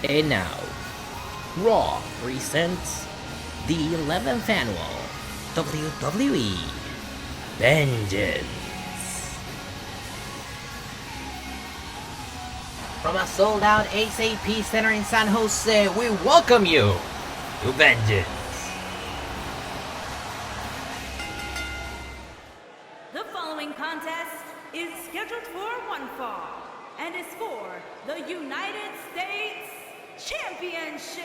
And now, Raw presents the 11th annual WWE Vengeance. From a sold-out SAP Center in San Jose, we welcome you to Vengeance. The following contest is scheduled for one fall and is for the United States Championship.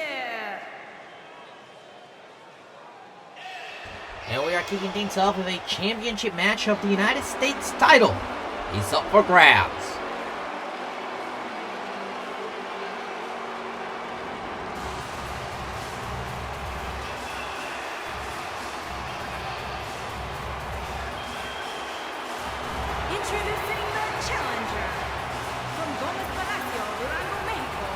And we are kicking things off with a championship match of the United States title. It's up for grabs. Introducing the challenger from Gomez Palacio, Durango, Mexico,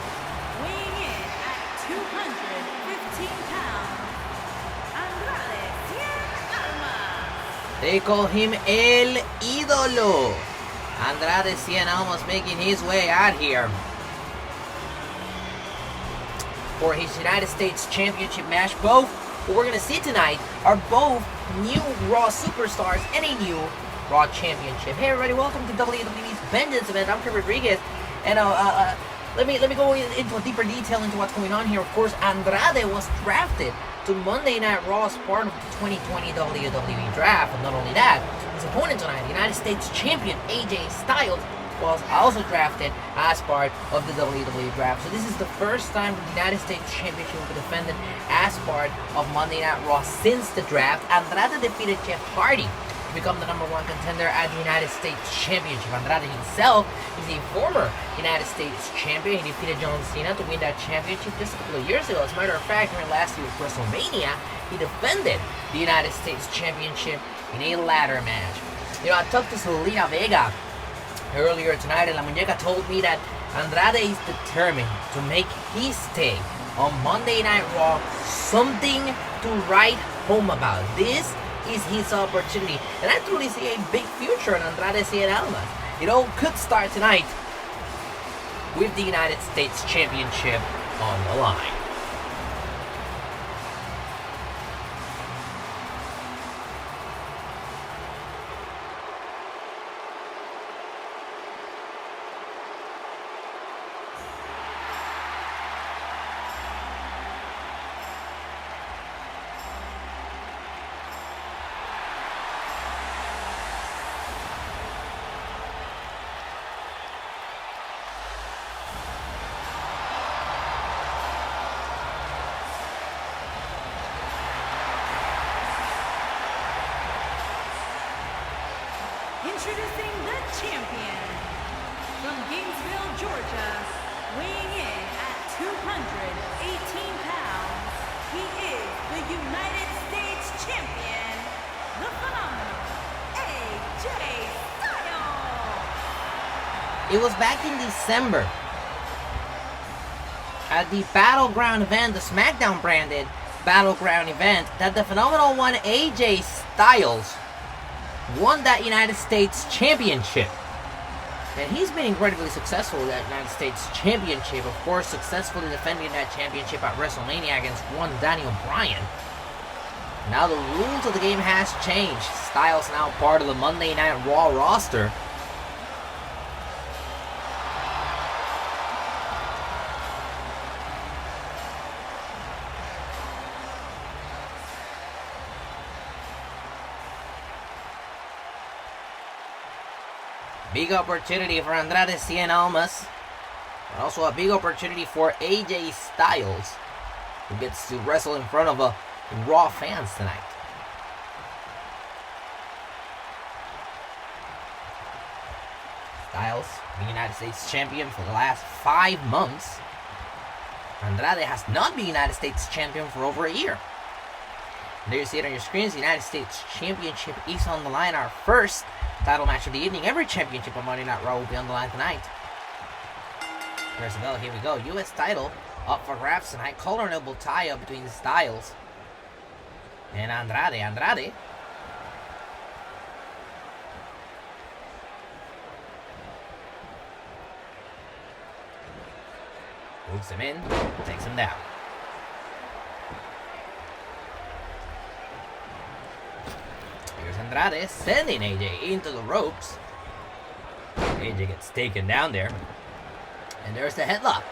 weighing in at 215 pounds, Andrade Cien Almas. They call him El Ídolo. Andrade Cien Almas making his way out here for his United States Championship match. Both who we're going to see tonight are both new Raw superstars and a new Raw Championship. Hey everybody, welcome to WWE's Vengeance event. I'm Kurt Rodriguez, and let me go into a deeper detail into what's going on here. Of course, Andrade was drafted to Monday Night Raw as part of the 2020 WWE Draft, and not only that, his opponent tonight, the United States Champion AJ Styles, was also drafted as part of the WWE Draft. So this is the first time the United States Championship will be defended as part of Monday Night Raw since the draft. Andrade defeated Jeff Hardy to become the #1 contender at the United States Championship. Andrade himself is a former United States Champion. He defeated John Cena to win that championship just a couple of years ago. As a matter of fact, during last year's WrestleMania, he defended the United States Championship in a ladder match. You know, I talked to Selena Vega earlier tonight, and La Muñeca told me that Andrade is determined to make his stay on Monday Night Raw something to write home about. This is his opportunity, and I truly see a big future in Andrade Cien Almas. It all could start tonight with the United States Championship on the line. Introducing the champion from Gainesville, Georgia, weighing in at 218 pounds. He is the United States Champion, the phenomenal AJ Styles. It was back in December at the Battleground event, the SmackDown branded Battleground event, that the phenomenal one AJ Styles won that United States Championship. And he's been incredibly successful with that United States Championship. Of course, successfully defending that championship at WrestleMania against one Daniel Bryan. Now the rules of the game has changed. Styles now part of the Monday Night Raw roster. Big opportunity for Andrade Cien Almas, but also a big opportunity for AJ Styles, who gets to wrestle in front of Raw fans tonight. Styles, the United States Champion for the last 5 months. Andrade has not been United States Champion for over a year. And there you see it on your screens. The United States Championship is on the line. Our first title match of the evening. Every championship on Monday Night Raw will be on the line tonight. Here's the bell. Here we go. U.S. title up for grabs tonight. Collar elbow tie-up between the Styles and Andrade. Andrade Hooks him in, takes him down. Here's Andrade sending AJ into the ropes. AJ gets taken down there. And there's the headlock.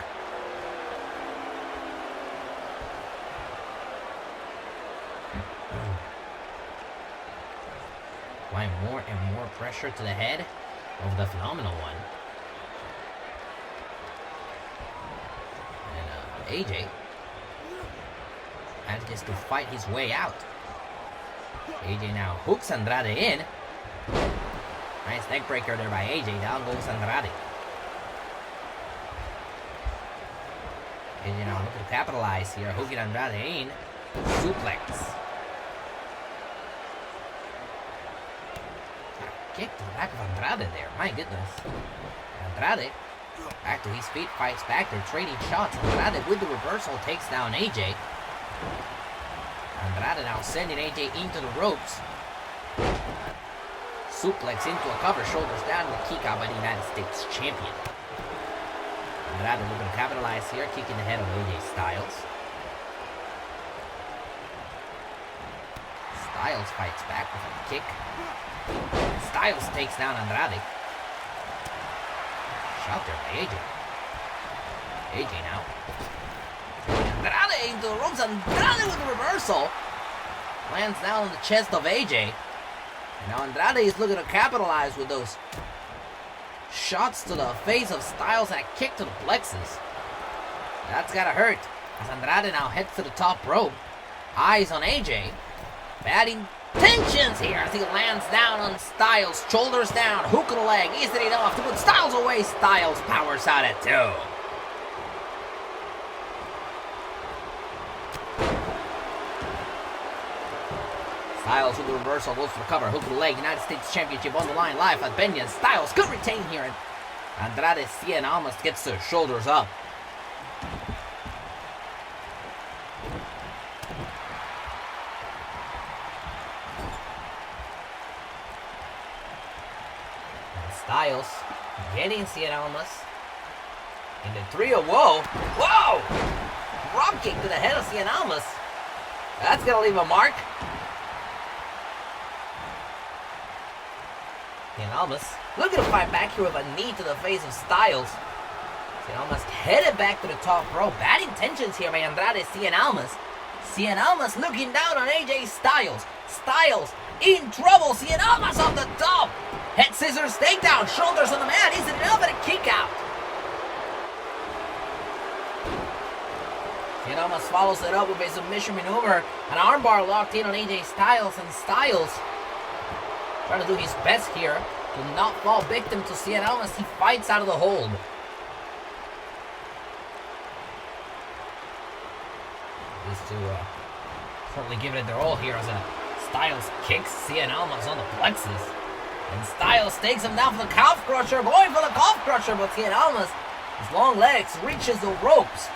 Applying more and more pressure to the head of the Phenomenal One. And AJ manages to fight his way out. AJ now hooks Andrade in. Nice neck breaker there by AJ. Down goes Andrade. AJ now looking to capitalize here. Hooking Andrade in. Suplex. Kick to the back of Andrade there. My goodness. Andrade back to his feet. Fights back. They're trading shots. Andrade with the reversal takes down AJ. Andrade now sending AJ into the ropes. Suplex into a cover, shoulders down, and a kick out by the United States Champion. Andrade looking to capitalize here, kicking the head of AJ Styles. Styles fights back with a kick. Styles takes down Andrade. Shot there by AJ. AJ now. Andrade into the ropes. Andrade with the reversal. Lands down on the chest of AJ. And now Andrade is looking to capitalize with those shots to the face of Styles and a kick to the plexus. That's gotta hurt. As Andrade now heads to the top rope. Eyes on AJ. Bad intentions here as he lands down on Styles. Shoulders down. Hook of the leg. Easy enough to put Styles away. Styles powers out at 2. Styles with the reversal, goes for the cover, hook of the leg, United States Championship on the line, live at Vengeance. Styles could retain here, and Andrade Cien almost gets their shoulders up. And Styles getting Cien Almas in the 3 of whoa, drop kick to the head of Cien Almas. That's gonna leave a mark. Cien Almas looking to fight back here with a knee to the face of Styles. Cien Almas headed back to the top rope. Bad intentions here by Andrade Cien Almas. Cien Almas looking down on AJ Styles. Styles in trouble. Cien Almas off the top. Head scissors takedown. Shoulders on the mat. Is it enough? And a kick out. Cien Almas follows it up with a submission maneuver. An armbar locked in on AJ Styles, and Styles trying to do his best here to not fall victim to Cien Almas. He fights out of the hold. These two certainly giving it their all here as Styles kicks Cien Almas on the plexus. And Styles takes him down for the calf crusher, going for the calf crusher, but Cien Almas, his long legs, reaches the ropes.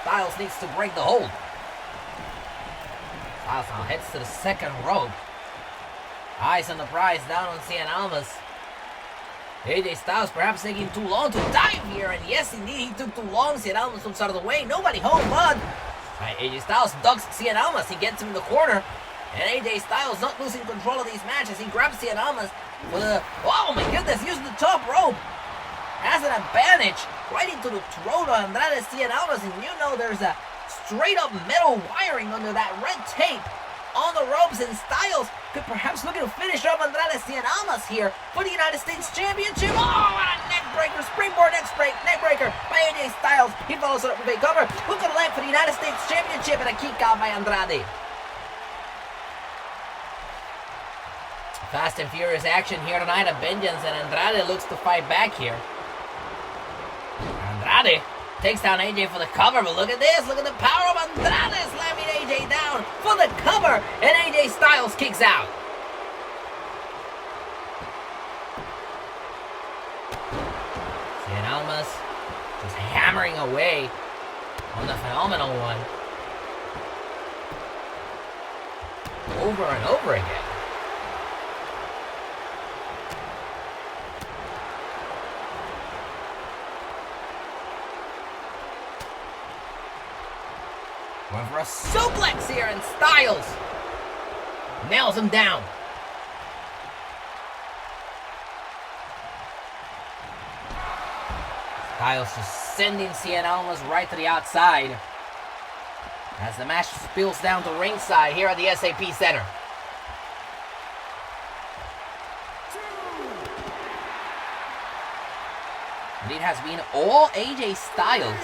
Styles needs to break the hold. Styles now heads to the second rope. Eyes on the prize down on Cien Almas. AJ Styles perhaps taking too long to dive here, and yes, indeed, he took too long. Cien Almas moves out of the way. Nobody home, but AJ Styles ducks Cien Almas. He gets him in the corner, and AJ Styles not losing control of these matches. He grabs Cien Almas with a, oh my goodness, using the top rope as an advantage right into the throat of Andrade Cien Almas, and you know there's a straight up metal wiring under that red tape on the ropes, and Styles could perhaps look to finish up Andrade Cien Almas here for the United States Championship. Oh, what a neck breaker, springboard neck breaker by AJ Styles. He follows it up with a cover. Hook of the leg for the United States Championship, and a kick out by Andrade. Fast and furious action here tonight at Vengeance, and Andrade looks to fight back here. Andrade takes down AJ for the cover, but look at this. Look at the power of Andrade slamming AJ down for the cover, and AJ Styles kicks out. Cien Almas just hammering away on the Phenomenal One over and over again. Going for a suplex here, and Styles nails him down. Styles just sending Cien Almas right to the outside as the match spills down to ringside here at the SAP Center. And it has been all AJ Styles.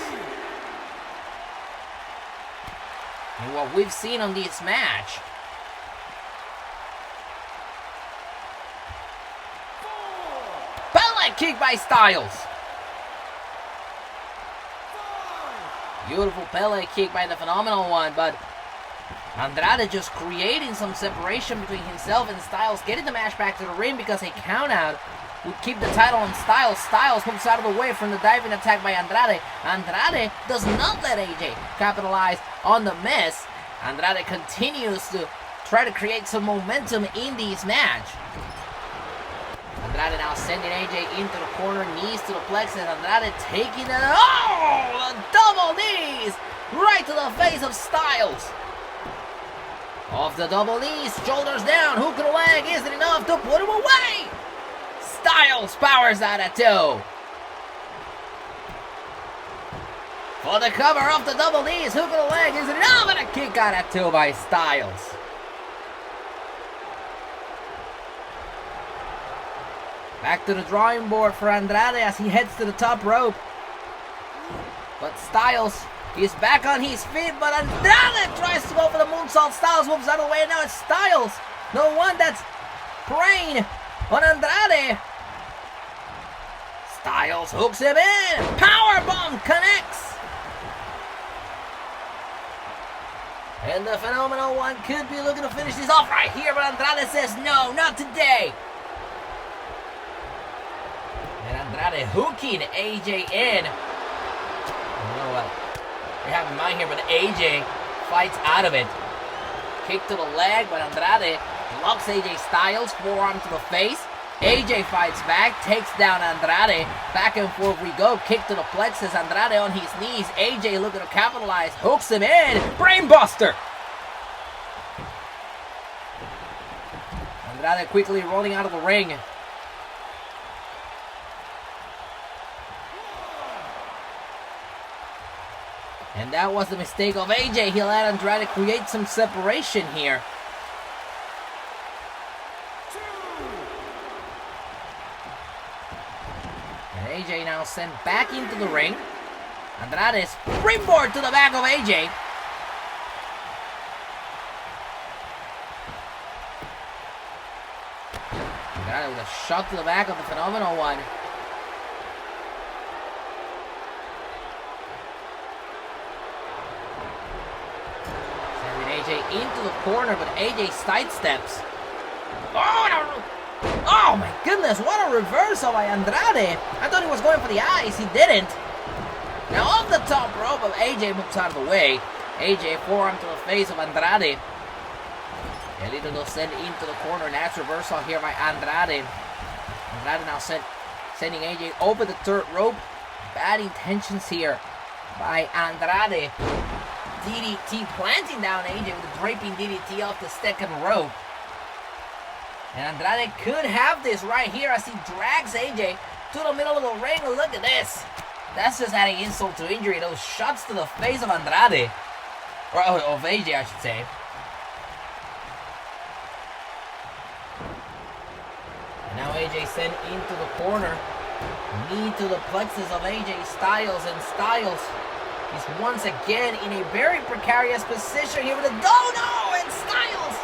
And what we've seen on this match. Ballet kick by Styles. Beautiful Pele kick by the Phenomenal One, but Andrade just creating some separation between himself and Styles, getting the match back to the ring because a countout would keep the title on Styles. Styles moves out of the way from the diving attack by Andrade. Andrade does not let AJ capitalize on the miss. Andrade continues to try to create some momentum in this match. Andrade now sending AJ into the corner, knees to the plexus. Andrade taking it. Oh, the double knees right to the face of Styles. Off the double knees, shoulders down, hook of the leg isn't enough to put him away. Styles powers out at 2. For the cover off the double knees, hook of the leg isn't enough, and a kick out at 2 by Styles. Back to the drawing board for Andrade as he heads to the top rope. But Styles is back on his feet, but Andrade tries to go for the moonsault. Styles moves out of the way, and now it's Styles, the one that's preying on Andrade. Styles hooks him in. Powerbomb connects. And the Phenomenal One could be looking to finish this off right here, but Andrade says no, not today. And Andrade hooking AJ in. I don't know what we have in mind here, but AJ fights out of it. Kick to the leg, but Andrade blocks AJ Styles, forearm to the face. AJ fights back, takes down Andrade. Back and forth we go. Kick to the plexus. Andrade on his knees. AJ looking to capitalize. Hooks him in. Brainbuster. Andrade quickly rolling out of the ring. And that was the mistake of AJ. He let Andrade create some separation here. And AJ now sent back into the ring. Andrade springboard to the back of AJ. Andrade with a shot to the back of the Phenomenal One. Into the corner, but AJ sidesteps. Oh my goodness, what a reversal by Andrade. I thought he was going for the eyes, he didn't. Now off the top rope, but AJ moves out of the way. AJ forearm to the face of Andrade. Elito will send into the corner. Nice reversal here by Andrade. Andrade now sending AJ over the third rope. Bad intentions here by Andrade. DDT planting down AJ with a draping DDT off the second rope. And Andrade could have this right here as he drags AJ to the middle of the ring. Look at this. That's just adding insult to injury. Those shots to the face of Andrade. Or of AJ, I should say. And now AJ sent into the corner. Knee to the plexus of AJ Styles, and Styles is once again in a very precarious position here with a dono, and Styles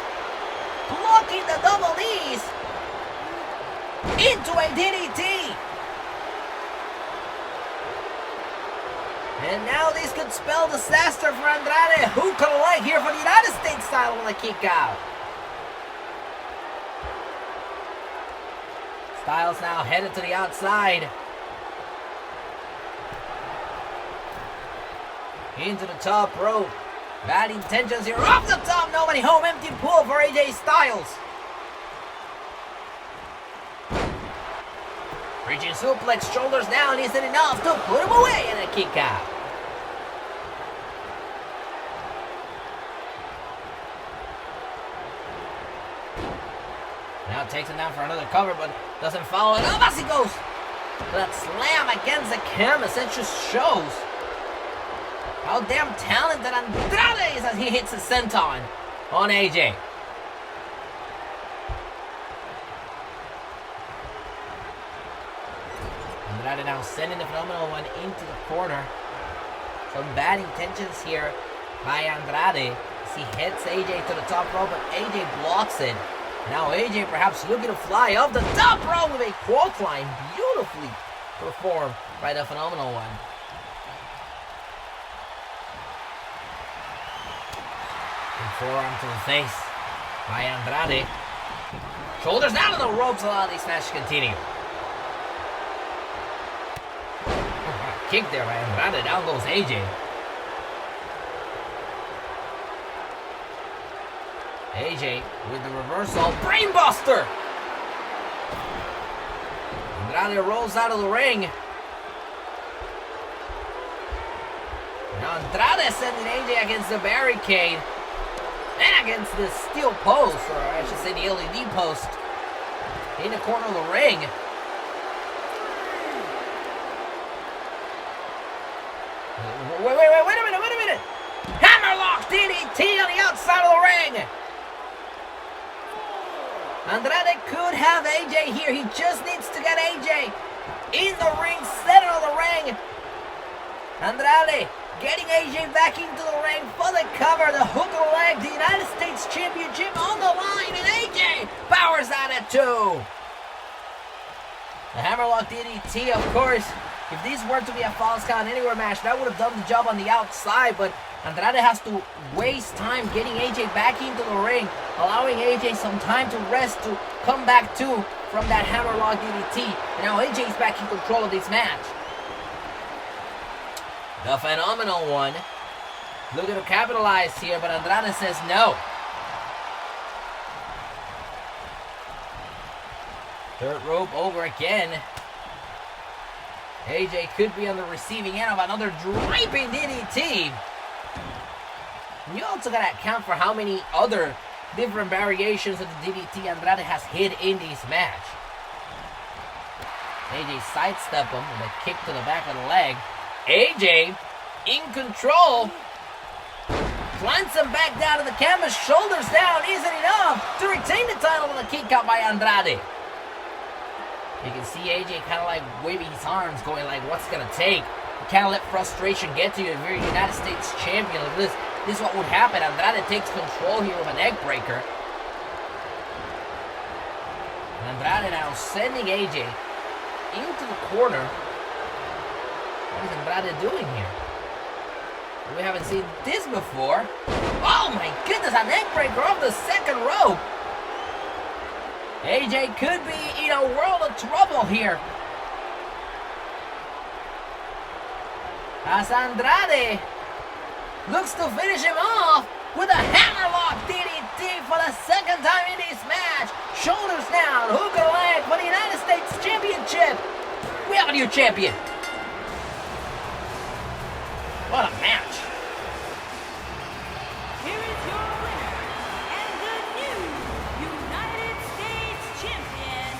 blocking the double knees into a DDT. And now this could spell disaster for Andrade. Who could leg here for the United States title on the kick out? Styles now headed to the outside. Into the top rope. Bad intentions here. Off the top. Nobody home. Empty pull for AJ Styles. Reaching suplex. Shoulders down. Isn't enough to put him away. And a kick out. takes him down for another cover, but doesn't follow it up as he goes. That slam against the canvas, it just shows how damn talented Andrade is as he hits a senton on AJ. Andrade now sending the phenomenal one into the corner. Some bad intentions here by Andrade as he hits AJ to the top rope, but AJ blocks it. Now AJ perhaps looking to fly off the top rope with a clothesline. Beautifully performed by the phenomenal one. And forearm to the face by Andrade. Shoulders down on the ropes, allow this match to continue. Kick there by Andrade, down goes AJ. AJ with the reversal, brainbuster! Andrade rolls out of the ring. Now Andrade sending AJ against the barricade and against the steel post, or I should say the LED post, in the corner of the ring. Wait a minute! Hammerlock DDT on the outside of the ring! Andrade could have AJ here. He just needs to get AJ in the ring, center of the ring. Andrade getting AJ back into the ring for the cover, the hook of the leg, the United States Championship on the line, and AJ powers out at 2. The Hammerlock DDT, of course, if this were to be a Falls Count Anywhere match, that would have done the job on the outside, but Andrade has to waste time getting AJ back into the ring, allowing AJ some time to rest to come back to from that Hammerlock DDT. And now AJ is back in control of this match. The phenomenal one looking to capitalize here, but Andrade says no. Third rope over again. AJ could be on the receiving end of another draping DDT. You also gotta account for how many other different variations of the DDT Andrade has hit in this match. AJ sidestep him with a kick to the back of the leg. AJ in control. Plants him back down to the canvas, shoulders down, isn't enough to retain the title with a kick out by Andrade. You can see AJ kind of like waving his arms, going like, what's gonna take? You can't let frustration get to you if you're a United States champion. Like this is what would happen. Andrade takes control here with a neck breaker. And Andrade now sending AJ into the corner. What is Andrade doing here? We haven't seen this before. Oh my goodness, a neck breaker off the second rope. AJ could be in a world of trouble here, as Andrade looks to finish him off with a hammerlock DDT for the second time in this match. Shoulders down, hook of the leg for the United States Championship. We have a new champion. What a match. Here is your winner and the new United States Champion,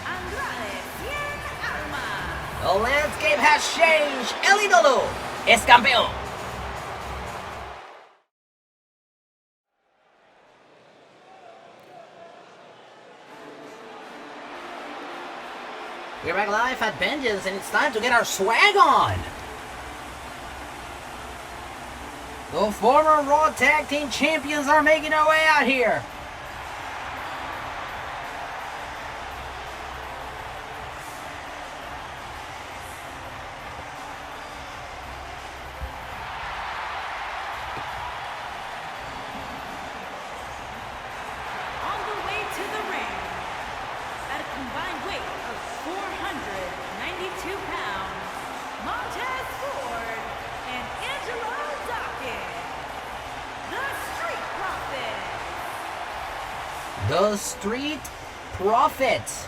Andrade Cien Almas. The landscape has changed. El ídolo es campeón. We're back live at Vengeance, and it's time to get our swag on. The former Raw Tag Team Champions are making their way out here. On the way to the ring, at a combined weight of 492 pounds, Montez Ford and Angelo Dawkins, the Street Profits. The Street Profits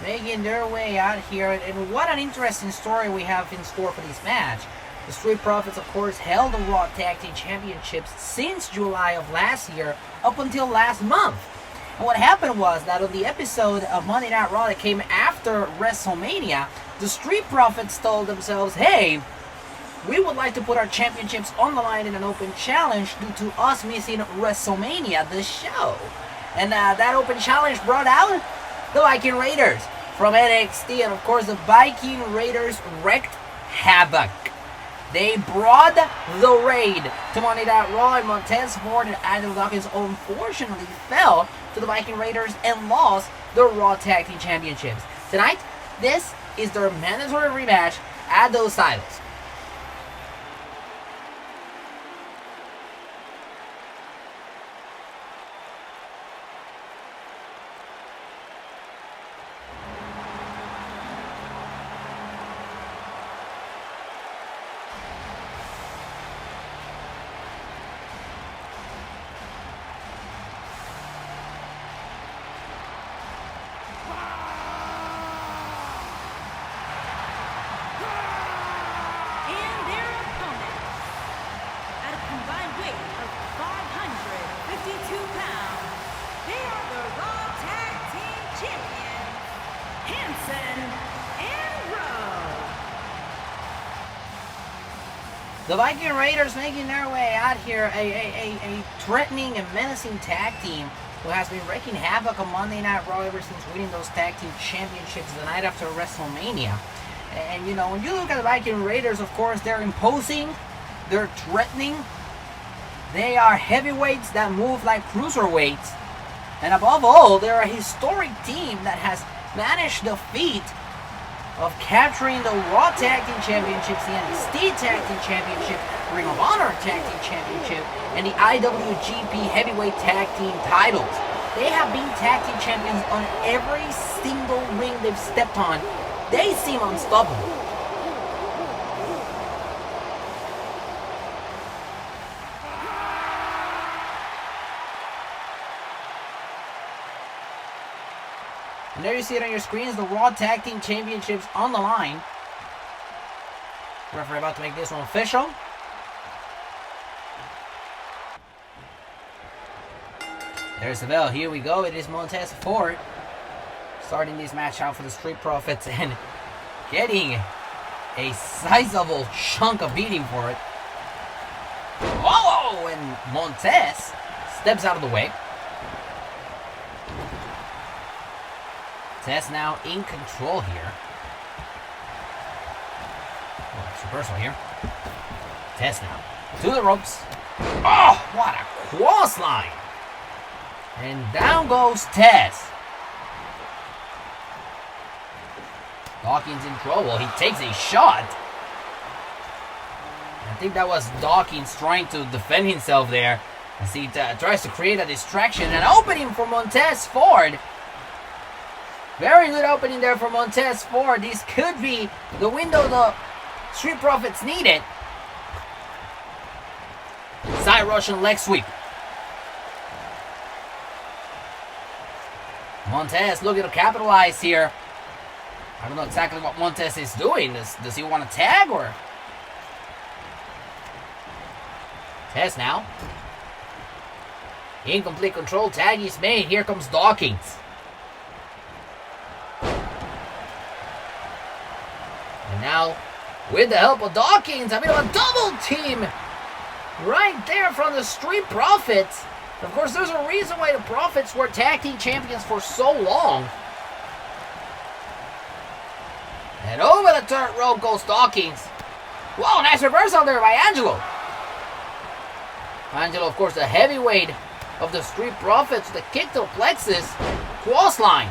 making their way out here, and what an interesting story we have in store for this match. The Street Profits, of course, held the Raw Tag Team Championships since July of last year up until last month. And what happened was that on the episode of Monday Night Raw that came after WrestleMania, the Street Profits told themselves, hey, we would like to put our championships on the line in an open challenge due to us missing WrestleMania, the show. And that open challenge brought out the Viking Raiders from NXT. And of course, the Viking Raiders wreaked havoc. They brought the raid to Monday Night Raw, and Montez Ford and Angelo Dawkins unfortunately fell to the Viking Raiders and lost the Raw Tag Team Championships. Tonight, this is their mandatory rematch at those titles. The Viking Raiders making their way out here, a threatening and menacing tag team who has been wreaking havoc on Monday Night Raw ever since winning those tag team championships the night after WrestleMania. And, you know, when you look at the Viking Raiders, of course, they're imposing, they're threatening, they are heavyweights that move like cruiserweights, and above all, they're a historic team that has managed the feat of capturing the Raw Tag Team Championships, the NXT Tag Team Championship, Ring of Honor Tag Team Championship, and the IWGP Heavyweight Tag Team titles. They have been Tag Team Champions on every single ring they've stepped on. They seem unstoppable. And there you see it on your screens, the Raw Tag Team Championships on the line. Referee about to make this one official. There's the bell. Here we go. It is Montez Ford starting this match out for the Street Profits and getting a sizable chunk of beating for it. Whoa! And Montez steps out of the way. Tess now in control here. Oh, it's reversal here. Tess now to the ropes. Oh, what a cross line! And down goes Tess. Dawkins in trouble. He takes a shot. I think that was Dawkins trying to defend himself there as he tries to create a distraction. An opening for Montez Ford. Very good opening there for Montez Ford. This could be the window the Street Profits needed. Side Russian leg sweep. Montez looking to capitalize here. I don't know exactly what Montez is doing. Does he want to tag or? Tess now. Incomplete control. Tag is made. Here comes Dawkins. And now, with the help of Dawkins, a bit of a double team right there from the Street Profits. Of course, there's a reason why the Profits were tag team champions for so long. And over the third rope goes Dawkins. Whoa, nice reversal there by Angelo. Angelo, of course, the heavyweight of the Street Profits, the kick to the plexus, cross line.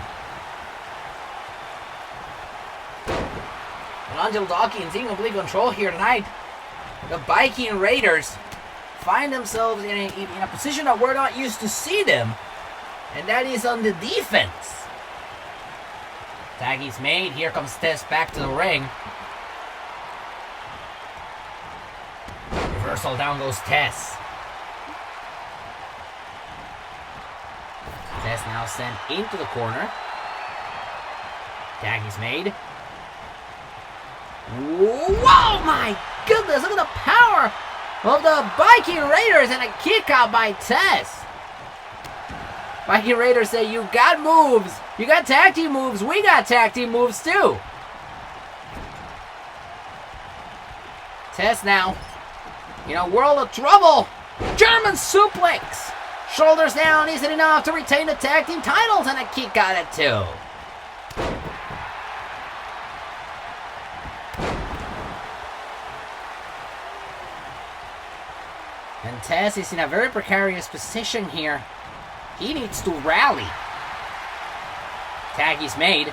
And Angelo Dawkins in complete control here tonight. The Viking Raiders find themselves in a position that we're not used to see them, and that is on the defense. Tag is made. Here comes Tess back to the ring. Reversal, down goes Tess. Tess now sent into the corner. Tag is made. Whoa, my goodness, look at the power of the Viking Raiders and a kick out by Tess. Viking Raiders say, you got moves. You got tag team moves. We got tag team moves too. Test now. In a world of trouble. German suplex. Shoulders down. Isn't enough to retain the tag team titles, and a kick out at 2. And Tess is in a very precarious position here. He needs to rally. Tag is made.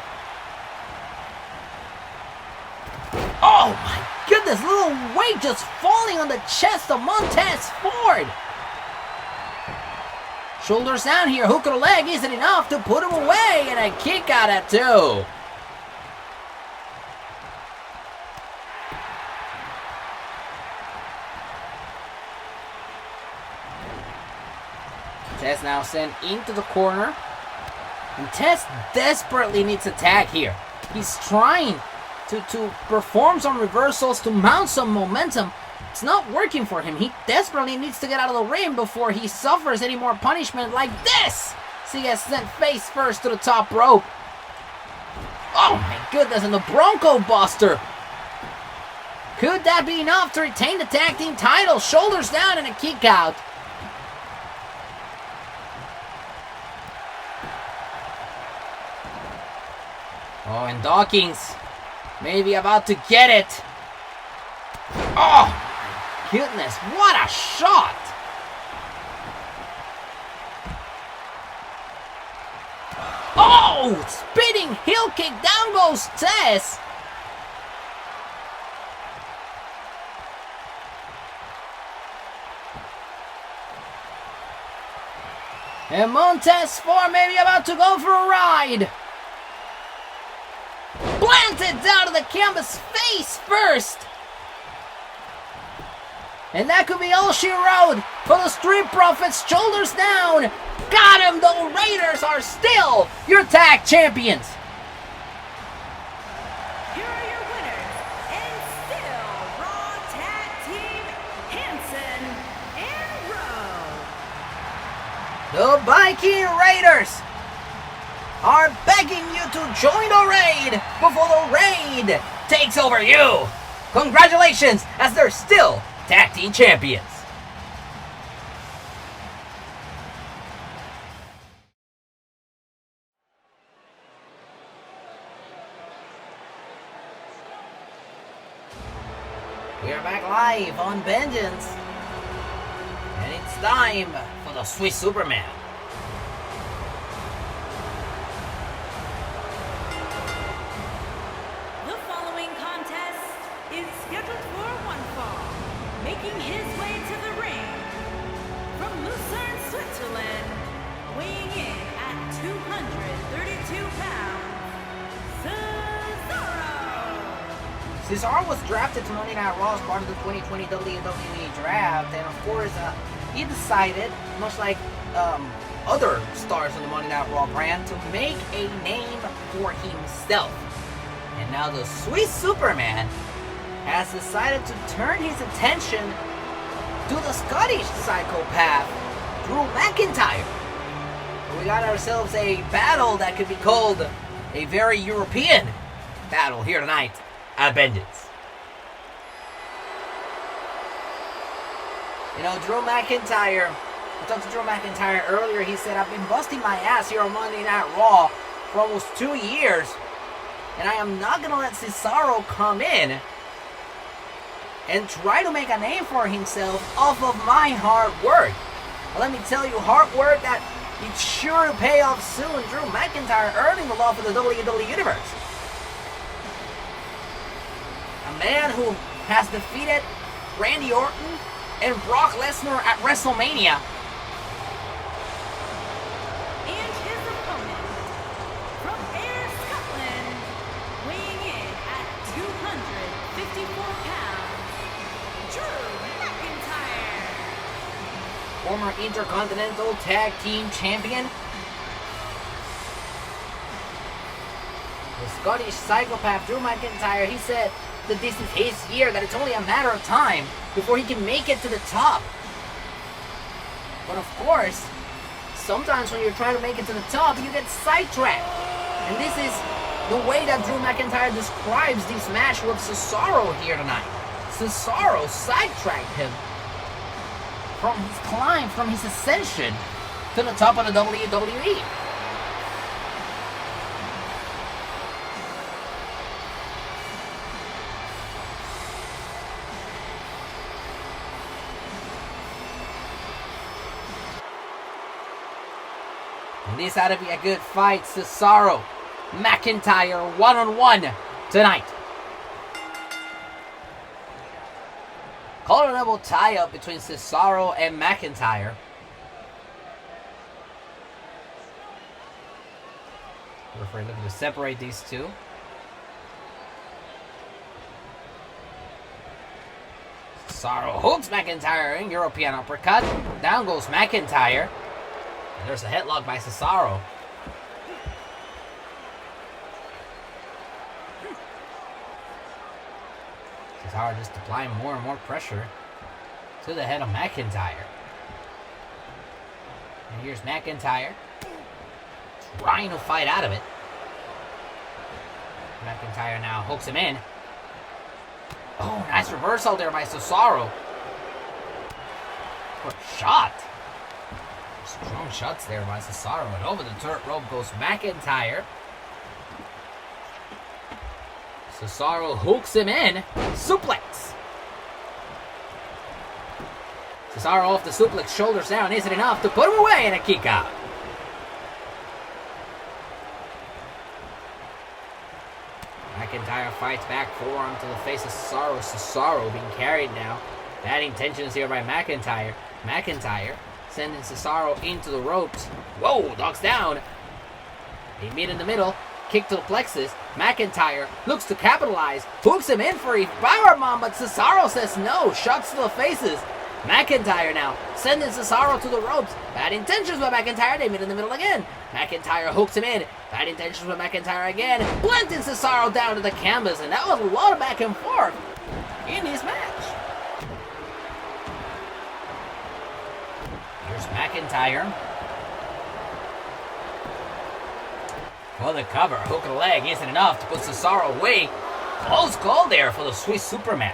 Oh my goodness, little weight just falling on the chest of Montez Ford. Shoulders down here, hook of the leg isn't enough to put him away, and a kick out at 2. Tess now sent into the corner. And Tess desperately needs a tag here. He's trying to perform some reversals to mount some momentum. It's not working for him. He desperately needs to get out of the ring before he suffers any more punishment like this. So he gets sent face first to the top rope. Oh my goodness, and the Bronco Buster. Could that be enough to retain the tag team title? Shoulders down and a kick out. Oh, and Dawkins maybe about to get it. Oh, my goodness, what a shot. Oh, spinning heel kick, down goes Tess. And Montez Ford maybe about to go for a ride. Planted down to the canvas face first. And that could be all she wrote for the Street Profits. Shoulders down. Got him. The Raiders are still your tag champions. Here are your winners, and still Raw Tag Team Hanson and Rowe. The Viking Raiders are begging you to join the raid before the raid takes over you. Congratulations, as they're still tag team champions. We are back live on Vengeance, and it's time for the Swiss Superman. The following contest is scheduled for one fall. Making his way to the ring from Lucerne, Switzerland, weighing in at 232 pounds, Cesaro. Cesaro was drafted to Monday Night Raw as part of the 2020 WWE Draft, and of course, he decided, much like other stars in the Monday Night Raw brand, to make a name for himself. And now the Swiss Superman has decided to turn his attention to the Scottish psychopath, Drew McIntyre. We got ourselves a battle that could be called a very European battle here tonight at Vengeance. You know, Drew McIntyre, I talked to Drew McIntyre earlier. He said, I've been busting my ass here on Monday Night Raw for almost 2 years, and I am not going to let Cesaro come in and try to make a name for himself off of my hard work. Well, let me tell you, hard work that it's sure to pay off soon. Drew McIntyre earning the love of the WWE Universe. A man who has defeated Randy Orton and Brock Lesnar at WrestleMania. And his opponent, from Ayr, Scotland, weighing in at 254 pounds, Drew McIntyre. Former Intercontinental Tag Team Champion. The Scottish psychopath Drew McIntyre, he said that this is his year, that it's only a matter of time before he can make it to the top. But of course, sometimes when you're trying to make it to the top, you get sidetracked. And this is the way that Drew McIntyre describes this match with Cesaro here tonight. Cesaro sidetracked him from his climb, from his ascension to the top of the WWE. And this ought to be a good fight. Cesaro, McIntyre, one-on-one tonight. Call it a double tie-up between Cesaro and McIntyre. Referee looking to separate these two. Cesaro hooks McIntyre in European uppercut. Down goes McIntyre. And there's a headlock by Cesaro. Cesaro just applying more and more pressure to the head of McIntyre. And here's McIntyre trying to fight out of it. McIntyre now hooks him in. Oh, nice reversal there by Cesaro. What shot. Strong shots there by Cesaro. And over the third rope goes McIntyre. Cesaro hooks him in. Suplex. Cesaro off the suplex, shoulders down. Isn't enough to put him away in a kick out. McIntyre fights back, forearm to the face of Cesaro. Cesaro being carried now. Bad intentions here by McIntyre. McIntyre sending Cesaro into the ropes. Whoa, dogs down. They meet in the middle. Kick to the plexus. McIntyre looks to capitalize. Hooks him in for a powerbomb, but Cesaro says no. Shots to the faces. McIntyre now sending Cesaro to the ropes. Bad intentions by McIntyre. They meet in the middle again. McIntyre hooks him in. Bad intentions by McIntyre again. Planting Cesaro down to the canvas. And that was a lot of back and forth in this match. Here's McIntyre. For the cover. Hook of the leg isn't enough to put Cesaro away. Close call there for the Swiss Superman.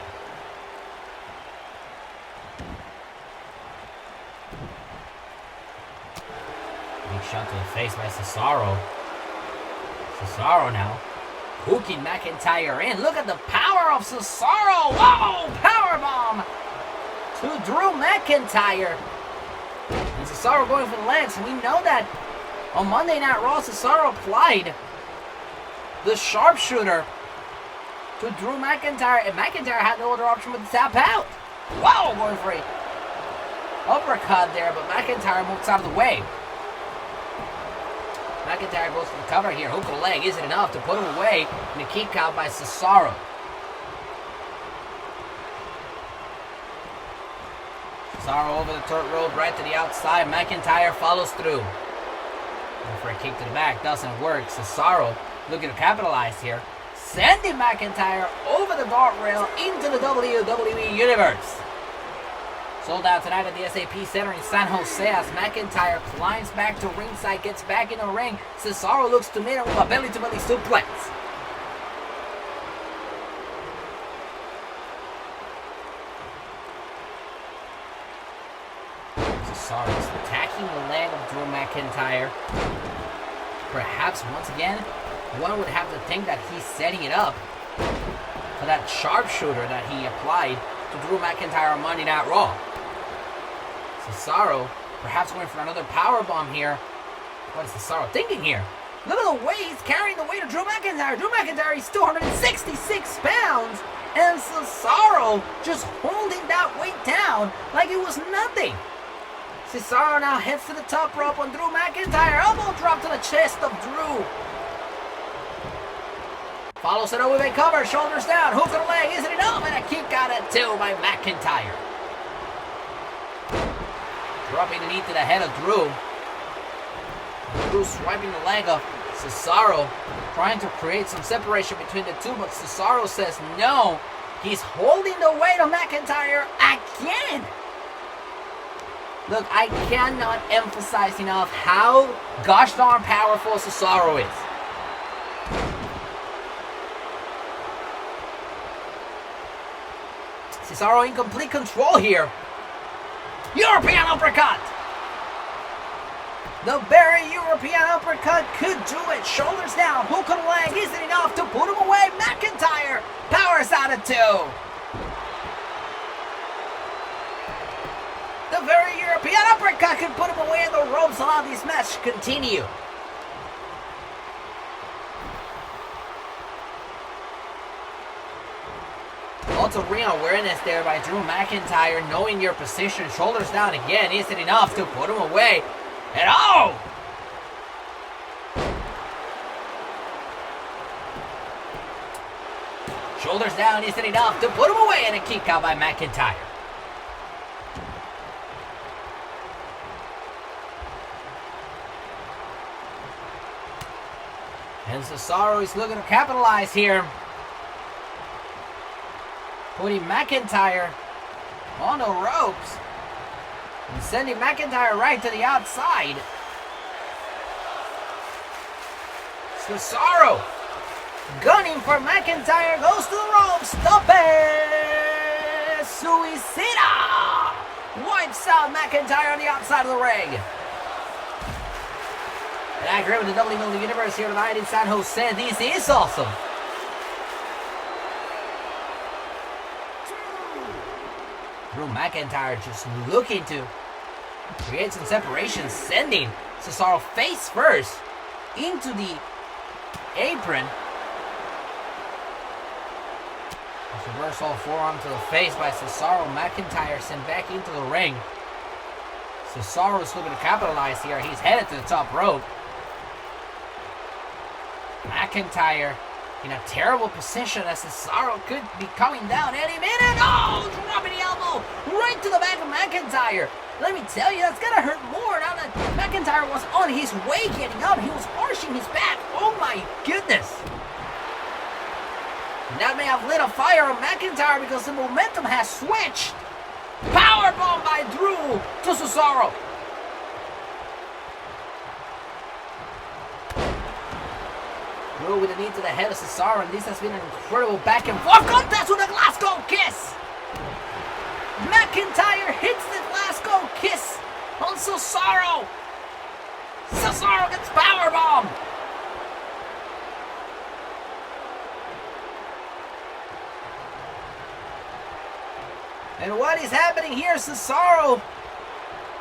Big shot to the face by Cesaro. Cesaro now hooking McIntyre in. Look at the power of Cesaro. Whoa! Powerbomb to Drew McIntyre. And Cesaro going for the legs. We know that on Monday Night Raw, Cesaro applied the sharpshooter to Drew McIntyre. And McIntyre had no other option but to tap out. Wow! Going for a uppercut there, but McIntyre moves out of the way. McIntyre goes for the cover here. Hook of the leg isn't enough to put him away. And a kick out by Cesaro. Cesaro over the third rope, right to the outside. McIntyre follows through. And for a kick to the back, doesn't work. Cesaro looking to capitalize here. Sending McIntyre over the guardrail into the WWE Universe. Sold out tonight at the SAP Center in San Jose as McIntyre climbs back to ringside, gets back in the ring. Cesaro looks to meet him with a belly-to-belly suplex. Cesaro is attacking the leg of Drew McIntyre. Perhaps once again, one would have to think that he's setting it up for that sharpshooter that he applied to Drew McIntyre on Monday Night Raw. Cesaro perhaps going for another powerbomb here. What is Cesaro thinking here? Look at the way he's carrying the weight of Drew McIntyre. Drew McIntyre is 266 pounds. And Cesaro just holding that weight down like it was nothing. Cesaro now heads to the top rope on Drew McIntyre. Elbow drop to the chest of Drew. Follows it up with a cover. Shoulders down. Hook of the leg. Isn't enough? And a kick out at 2 by McIntyre. Dropping the knee to the head of Drew. Drew swiping the leg of Cesaro. Trying to create some separation between the two. But Cesaro says no. He's holding the weight of McIntyre again. Look, I cannot emphasize enough how gosh darn powerful Cesaro is. Cesaro in complete control here. European uppercut! The very European uppercut could do it. Shoulders down, hook on leg. Is it enough to put him away? McIntyre powers out at 2. The very European uppercut could put him away in the ropes, allow this match to continue. Lots of ring awareness there by Drew McIntyre, knowing your position. Shoulders down again. Is it enough to put him away? And oh! Shoulders down. Is it enough to put him away? And a kick out by McIntyre. And Cesaro is looking to capitalize here. Putting McIntyre on the ropes. And sending McIntyre right to the outside. Cesaro gunning for McIntyre. Goes to the ropes. Tope Suicida. Wipes out McIntyre on the outside of the ring. And I agree with the WWE Universe here tonight in San Jose. This is awesome. Drew McIntyre just looking to create some separation, sending Cesaro face first into the apron. Reversal forearm to the face by Cesaro. McIntyre sent back into the ring. Cesaro is looking to capitalize here. He's headed to the top rope. McIntyre in a terrible position as Cesaro could be coming down any minute. Oh, dropping the elbow right to the back of McIntyre. Let me tell you, that's gonna hurt more now that McIntyre was on his way getting up. He was arching his back. Oh my goodness. And that may have lit a fire on McIntyre because the momentum has switched. Powerbomb by Drew to Cesaro. Drew with a knee to the head of Cesaro, and this has been an incredible back and forth contest with a Glasgow kiss. McIntyre hits the Glasgow kiss on Cesaro. Cesaro gets powerbomb. And what is happening here? Cesaro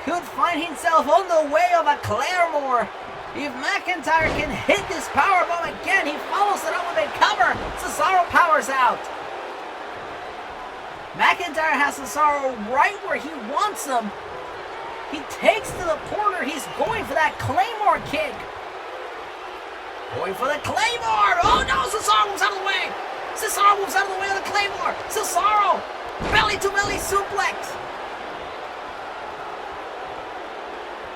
could find himself on the way of a Claymore. If McIntyre can hit this powerbomb again, he follows it up with a cover. Cesaro powers out. McIntyre has Cesaro right where he wants him. He takes to the corner. He's going for that Claymore kick. Going for the Claymore. Oh no, Cesaro moves out of the way. Cesaro moves out of the way of the Claymore. Cesaro, belly to belly suplex.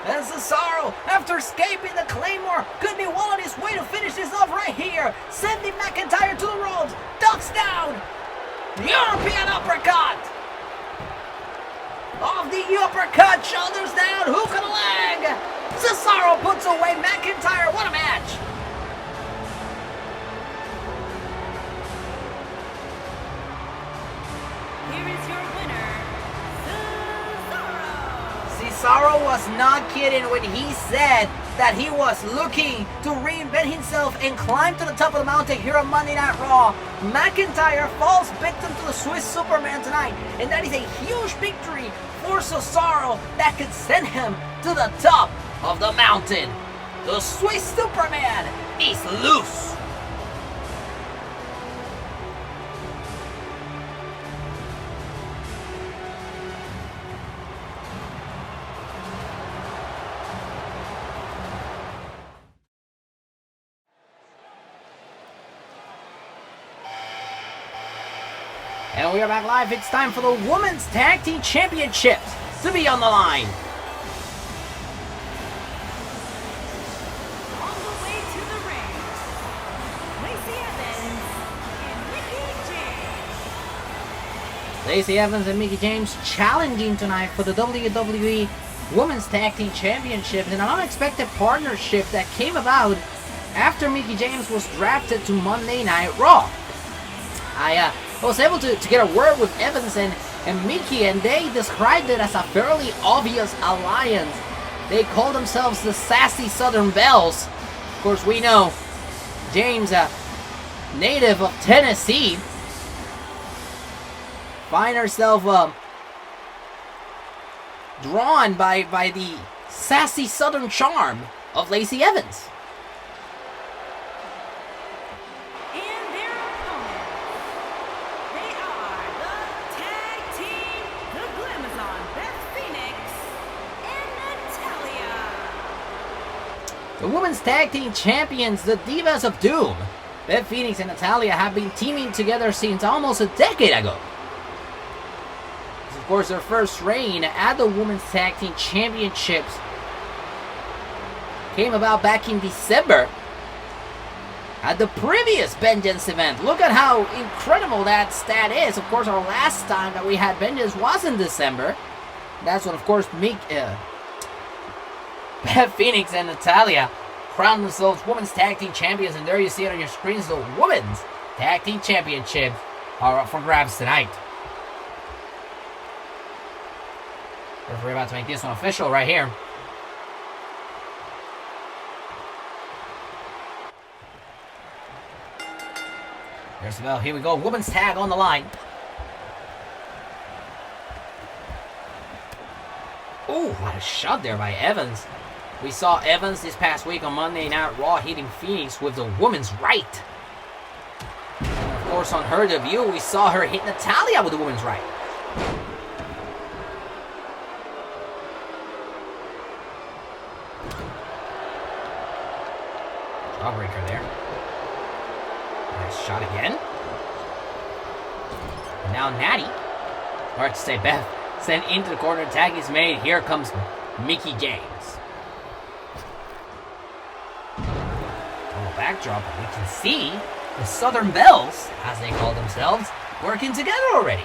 And Cesaro, after escaping the Claymore, could be well on his way to finish this off right here. Sending McIntyre to the ropes. Ducks down. European uppercut. Off the uppercut. Shoulders down. Hook on the leg. Cesaro puts away McIntyre. What a match. Here is your winner, Cesaro was not kidding when he said that he was looking to reinvent himself and climb to the top of the mountain here on Monday Night Raw. McIntyre falls victim to the Swiss Superman tonight, and that is a huge victory for Cesaro that could send him to the top of the mountain. The Swiss Superman is loose. And we are back live. It's time for the Women's Tag Team Championships to be on the line. on the way to the ring, Lacey Evans and Mickie James. Lacey Evans and Mickie James challenging tonight for the WWE Women's Tag Team Championship in an unexpected partnership that came about after Mickie James was drafted to Monday Night Raw. I was able to get a word with Evans and Mickie, and they described it as a fairly obvious alliance. They call themselves the Sassy Southern Bells. Of course, we know James, a native of Tennessee, find herself drawn by the sassy Southern charm of Lacey Evans. And their opponents, they are the tag team, the Glamazon, Beth Phoenix and Natalya. The Women's Tag Team Champions, the Divas of Doom. Beth Phoenix and Natalya have been teaming together since almost a decade ago. This is, of course, their first reign at the Women's Tag Team Championships came about back in December at the previous Vengeance event. Look at how incredible that stat is. Of course, our last time that we had Vengeance was in December. That's when, of course, Beth Phoenix and Natalya crowned themselves Women's Tag Team Champions, and there you see it on your screens. The Women's Tag Team Championships are up for grabs tonight. We're about to make this one official right here. There's the bell. Here we go. Women's tag on the line. Oh, what a shot there by Evans. We saw Evans this past week on Monday Night Raw hitting Phoenix with the woman's right. And of course, on her debut, we saw her hit Natalya with the woman's right. Jawbreaker there. Nice shot again. And now Natty, or to say Beth, sent into the corner. Tag is made. Here comes Mickie James. Total backdrop, and we can see the Southern Bells, as they call themselves, working together already.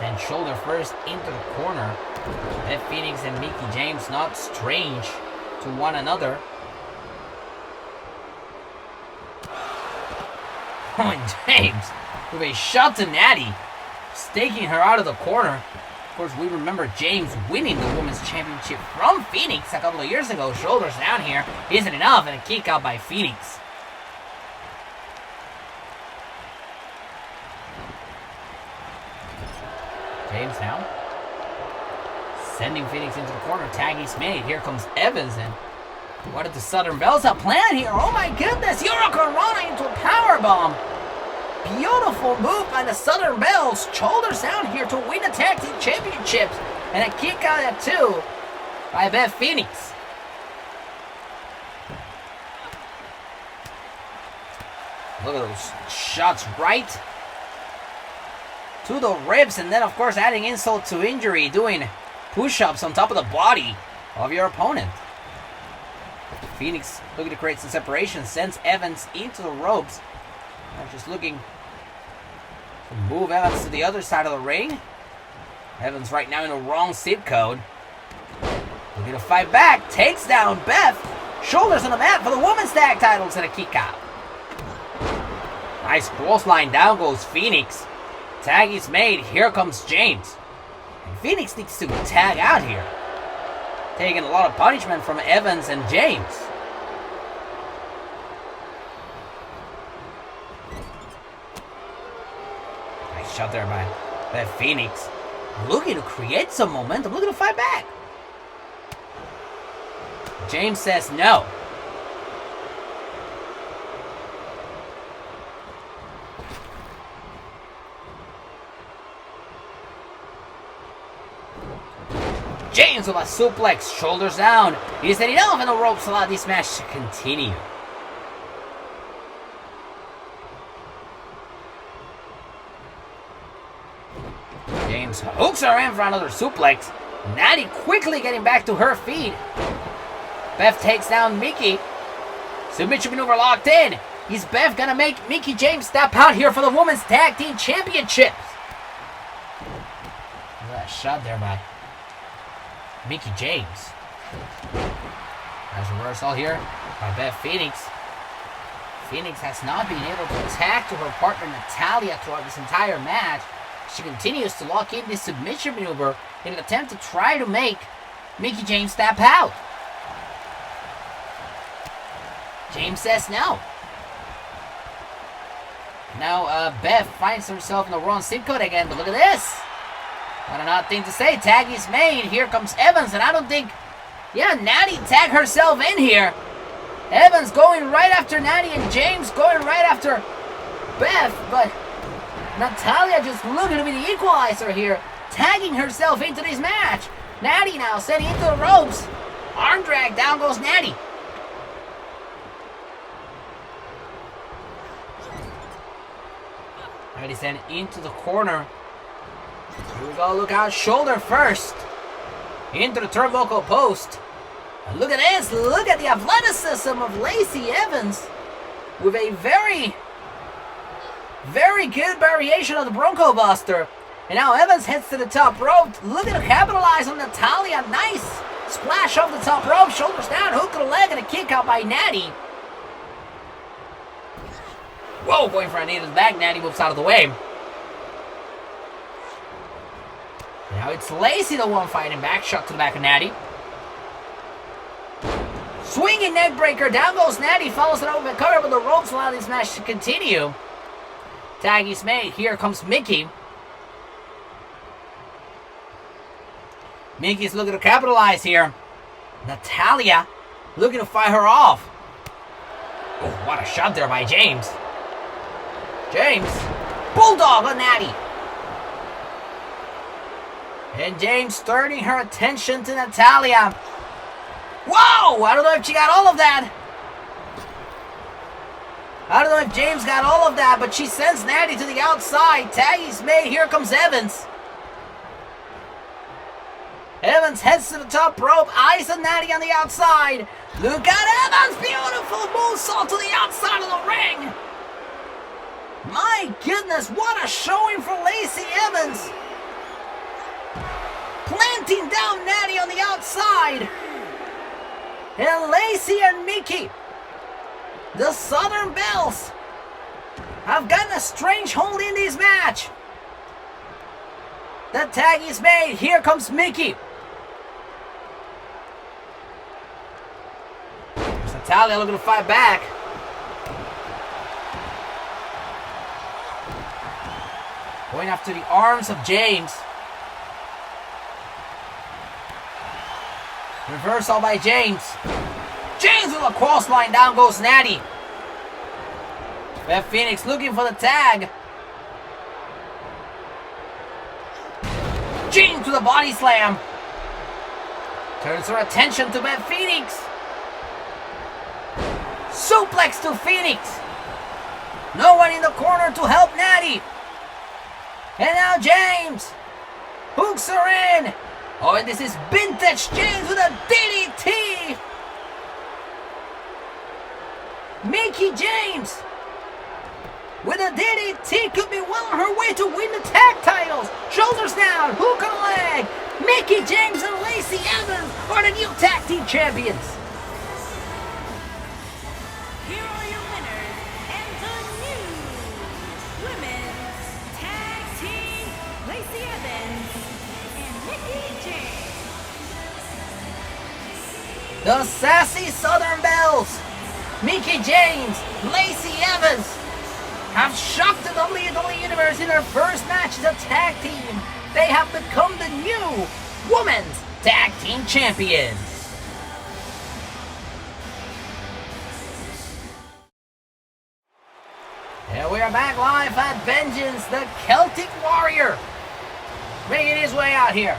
Send shoulder first into the corner. Beth Phoenix and Mickie James not strange to one another. Oh, and James with a shot to Natty, staking her out of the corner. Of course, we remember James winning the Women's Championship from Phoenix a couple of years ago. Shoulders down here. Isn't enough, and a kick out by Phoenix. James now sending Phoenix into the corner. Tag is made. Here comes Evans, and what did the Southern Bells have planned here? Oh my goodness! Hurricanrana into a powerbomb. Beautiful move by the Southern Bells. Shoulders down here to win the Tag Team Championships, and a kick out at 2 by Beth Phoenix. Look at those shots right to the ribs, and then of course adding insult to injury, doing push-ups on top of the body of your opponent. Phoenix looking to create some separation, sends Evans into the ropes. Just looking to move Evans to the other side of the ring. Evans right now in the wrong zip code. Looking to fight back, takes down Beth. Shoulders on the mat for the women's tag titles and a kick out. Nice clothesline, down goes Phoenix. Tag is made, here comes James. And Phoenix needs to tag out here. Taking a lot of punishment from Evans and James. Nice shot there by Beth Phoenix. Looking to create some momentum, looking to fight back. James says no. James with a suplex, shoulders down. He's setting up in the ropes, allow this match to continue. James hooks her in for another suplex. Natty quickly getting back to her feet. Beth takes down Mickie. Submission maneuver locked in. Is Beth gonna make Mickie James step out here for the Women's Tag Team Championships? That shot there by Mickie James. There's a reversal here by Beth Phoenix. Phoenix has not been able to attack to her partner Natalya throughout this entire match. She continues to lock in this submission maneuver in an attempt to try to make Mickie James step out. James says no. Now Beth finds herself in the wrong zip code again, but look at this. What an odd thing to say. Tag is made. Here comes Evans, and I don't think... Yeah, Natty tagged herself in here. Evans going right after Natty and James going right after Beth, but Natalya just looking to be the equalizer here, tagging herself into this match. Natty now setting into the ropes. Arm drag, down goes Natty. Natty sent into the corner. Here we go, look out, shoulder first. Into the turnbuckle post. And look at this, look at the athleticism of Lacey Evans with a very, very good variation of the Bronco Buster. And now Evans heads to the top rope, looking to capitalize on Natalya. Nice splash off the top rope, shoulders down, hook to the leg, and a kick out by Natty. Whoa, going for a knee to the back, Natty moves out of the way. Now it's Lacey the one fighting back, shot to the back of Natty. Swinging neck breaker, down goes Natty, follows it over the cover, but the ropes allow this match to continue. Tag is made, here comes Mickie. Mickey's looking to capitalize here. Natalya looking to fight her off. Oh, what a shot there by James. James, bulldog on Natty. And James turning her attention to Natalya. Whoa! I don't know if she got all of that. I don't know if James got all of that, but she sends Natty to the outside. Tag is made. Here comes Evans. Evans heads to the top rope. Eyes on Natty on the outside. Look at Evans. Beautiful moonsault to the outside of the ring. My goodness, what a showing for Lacey Evans. Planting down Natty on the outside. And Lacey and Mickie, the Southern Bells, have gotten a strange hold in this match. The tag is made. Here comes Mickie. There's Natalya looking to fight back. Going after the arms of James. Reversal by James. James with a cross line, down goes Natty. Beth Phoenix looking for the tag. James with a body slam. Turns her attention to Beth Phoenix. Suplex to Phoenix. No one in the corner to help Natty. And now James hooks her in. Oh, and this is vintage James with a DDT. Mickie James with a DDT could be well on her way to win the tag titles. Shoulders down, hook on the leg. Mickie James and Lacey Evans are the new tag team champions. Here are your winners and the new women's tag team, Lacey Evans and Mickie James. The sassy Southern Bells, Mickie James, Lacey Evans, have shocked the WWE Universe in their first match as a tag team. They have become the new Women's Tag Team Champions. And we are back live at Vengeance, the Celtic Warrior making his way out here.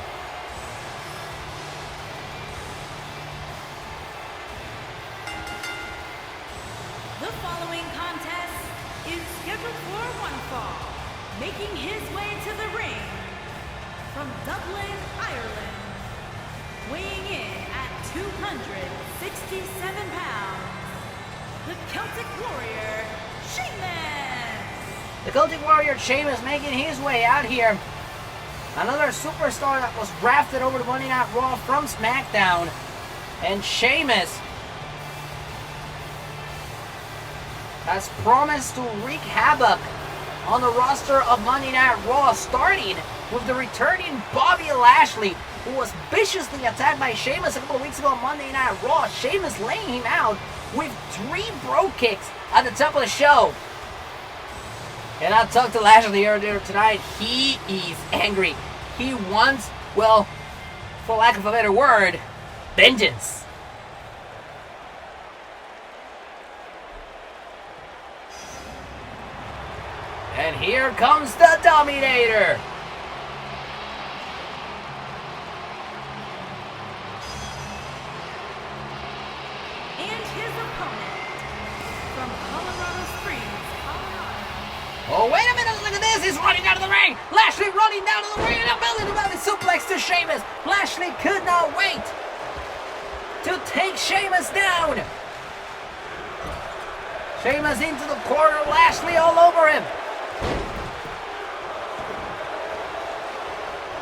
The following contest is scheduled for one fall, making his way to the ring from Dublin, Ireland, weighing in at 267 pounds, the Celtic Warrior, Sheamus. The Celtic Warrior Sheamus making his way out here. Another superstar that was drafted over to Monday Night Raw from SmackDown. And Sheamus has promised to wreak havoc on the roster of Monday Night Raw, starting with the returning Bobby Lashley, who was viciously attacked by Sheamus a couple of weeks ago on Monday Night Raw. Sheamus laying him out with 3 bro kicks at the top of the show. And I talked to Lashley earlier tonight. He is angry. He wants, well, for lack of a better word, vengeance. And here comes the Dominator. And his opponent from Colorado Springs, Colorado. Oh, wait a minute, look at this. He's running out of the ring. Lashley running down to the ring and a belly-to-belly suplex to Sheamus. Lashley could not wait to take Sheamus down. Sheamus into the corner. Lashley all over him.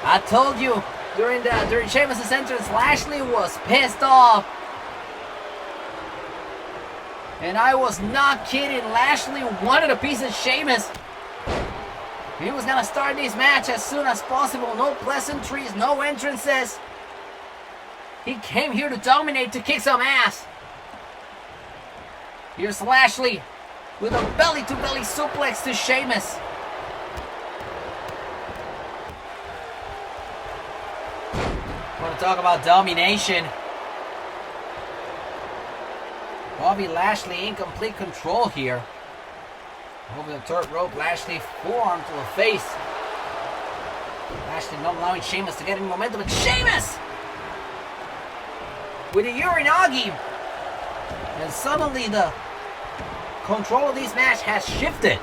I told you during Sheamus' entrance, Lashley was pissed off. And I was not kidding. Lashley wanted a piece of Sheamus. He was going to start this match as soon as possible. No pleasantries, no entrances. He came here to dominate, to kick some ass. Here's Lashley with a belly-to-belly suplex to Sheamus. Want to talk about domination? Bobby Lashley in complete control here. Over the third rope, Lashley forearm to the face. Lashley not allowing Sheamus to get any momentum, but Sheamus with a Uranagi. And suddenly the control of this match has shifted.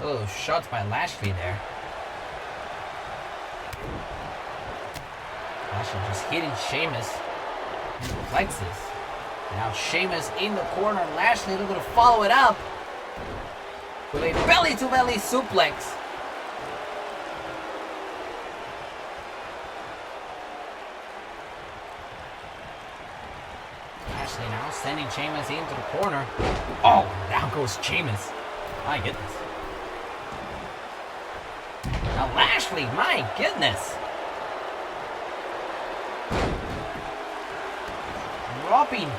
Oh, shots by Lashley there. Lashley just hitting Sheamus in the plexus. Now Sheamus in the corner. Lashley looking to follow it up with a belly-to-belly suplex. Lashley now sending Sheamus into the corner. Oh, down goes Sheamus. My goodness. Now Lashley, my goodness. Dropping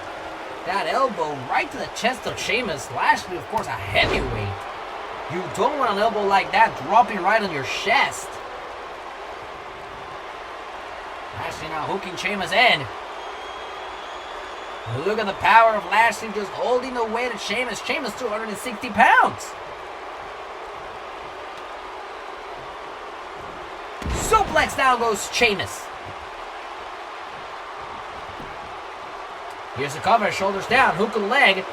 that elbow right to the chest of Sheamus. Lashley, of course, a heavyweight. You don't want an elbow like that dropping right on your chest. Lashley now hooking Sheamus in. Look at the power of Lashley just holding the weight of Sheamus. Sheamus 260 pounds. Suplex now goes Sheamus. Here's the cover, shoulders down, hook and leg.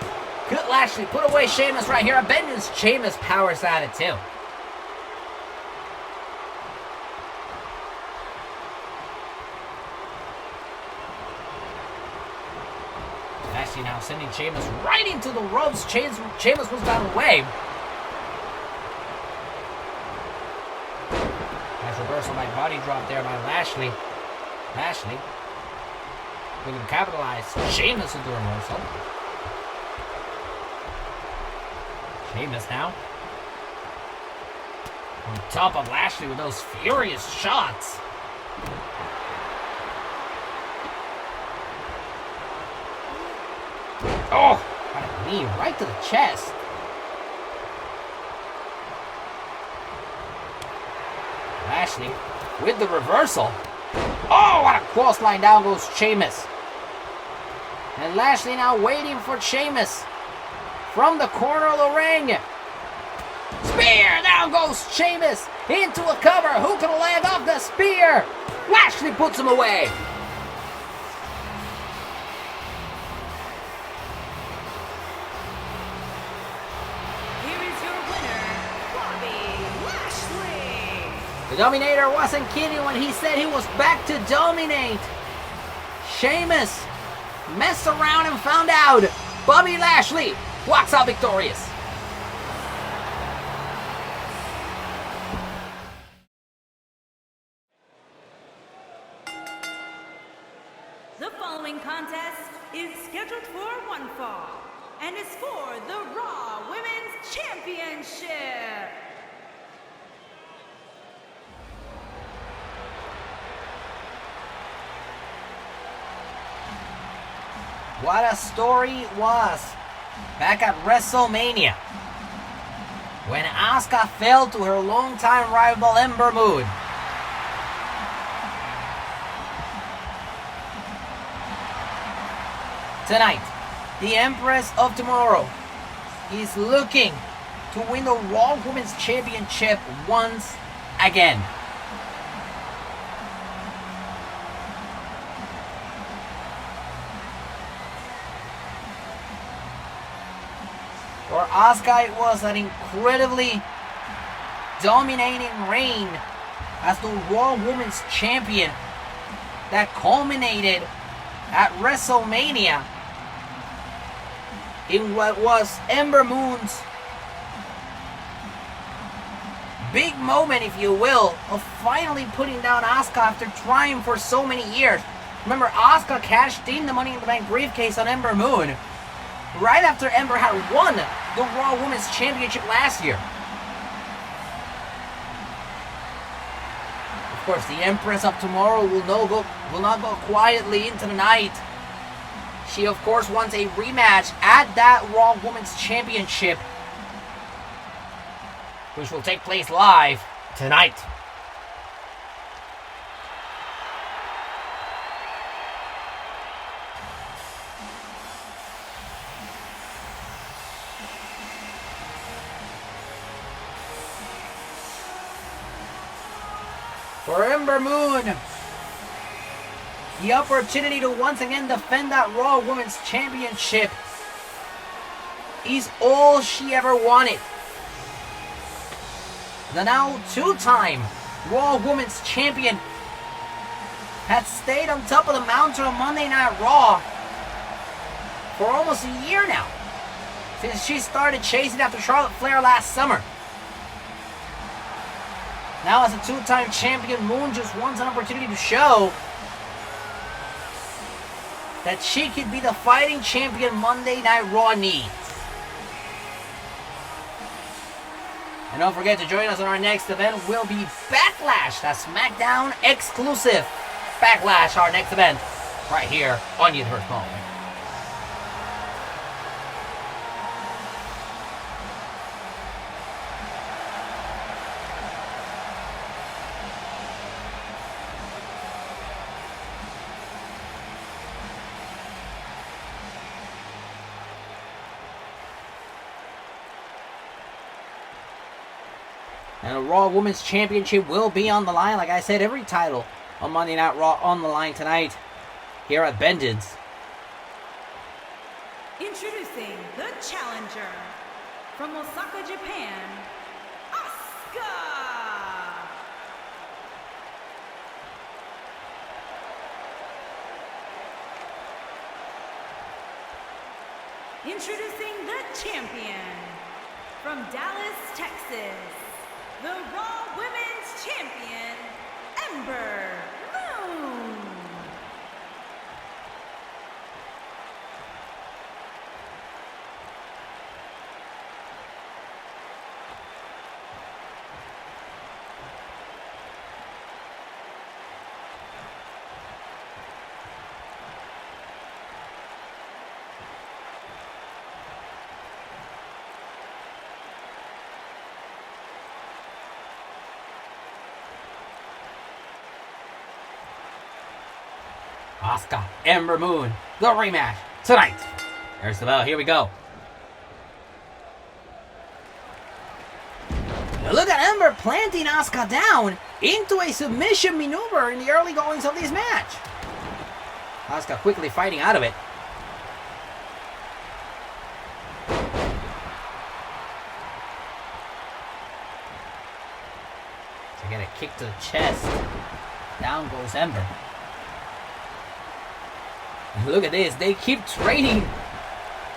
Good Lashley, put away Sheamus right here. A Vengeance. Sheamus powers out it too. Lashley now sending Sheamus right into the ropes. Sheamus was out of the way. Nice reversal by body drop there by Lashley. Lashley looking to capitalize. Sheamus with the reversal. Sheamus now on top of Lashley with those furious shots. Oh, got a knee right to the chest. Lashley with the reversal. Oh, what a crossline, down goes Sheamus. And Lashley now waiting for Sheamus from the corner of the ring. Spear, Down goes Sheamus into a cover. Who can land off the spear? Lashley puts him away. The Dominator wasn't kidding when he said he was back to dominate. Sheamus messed around and found out. Bobby Lashley walks out victorious. The following contest is scheduled for one fall and is for the Raw Women's Championship. What a story it was back at WrestleMania when Asuka fell to her longtime rival Ember. Tonight, the Empress of Tomorrow is looking to win the Raw Women's Championship once again. For Asuka, it was an incredibly dominating reign as the Raw Women's Champion that culminated at WrestleMania in what was Ember Moon's big moment, if you will, of finally putting down Asuka after trying for so many years. Remember, Asuka cashed in the Money in the Bank briefcase on Ember Moon right after Ember had won the Raw Women's Championship last year. Of course, the Empress of Tomorrow will not go quietly into the night. She, of course, wants a rematch at that Raw Women's Championship, which will take place live tonight. For Ember Moon, the opportunity to once again defend that Raw Women's Championship is all she ever wanted. The now two-time Raw Women's Champion had stayed on top of the mountain on Monday Night Raw for almost a year now, since she started chasing after Charlotte Flair last summer. Now, as a two-time champion, Moon just wants an opportunity to show that she could be the fighting champion Monday Night Raw needs. And don't forget to join us on our next event. Will be Backlash, that's SmackDown exclusive. Backlash, our next event, right here on Universe Moment. And the Raw Women's Championship will be on the line. Like I said, every title on Monday Night Raw on the line tonight here at Vengeance. Introducing the challenger from Osaka, Japan, Asuka. Introducing the champion from Dallas, Texas, the Raw Women's Champion, Ember Moon. Asuka, Ember Moon, the rematch tonight. There's the bell. Here we go. Look at Ember planting Asuka down into a submission maneuver in the early goings of this match. Asuka quickly fighting out of it. To get a kick to the chest. Down goes Ember. And look at this, they keep trading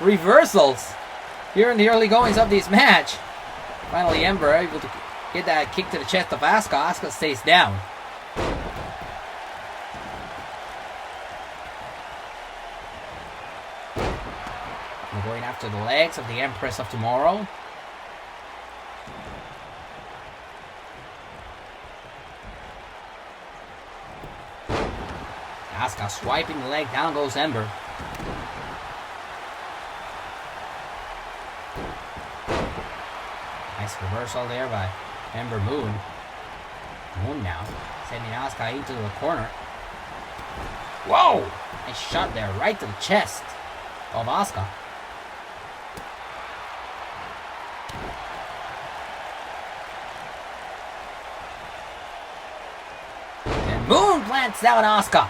reversals here in the early goings of this match. Finally, Ember able to get that kick to the chest of Asuka. Asuka stays down. We're going after the legs of the Empress of Tomorrow. Asuka swiping the leg. Down goes Ember. Nice reversal there by Ember Moon. Moon now sending Asuka into the corner. Whoa! Nice shot there, right to the chest of Asuka. And Moon plants down Asuka.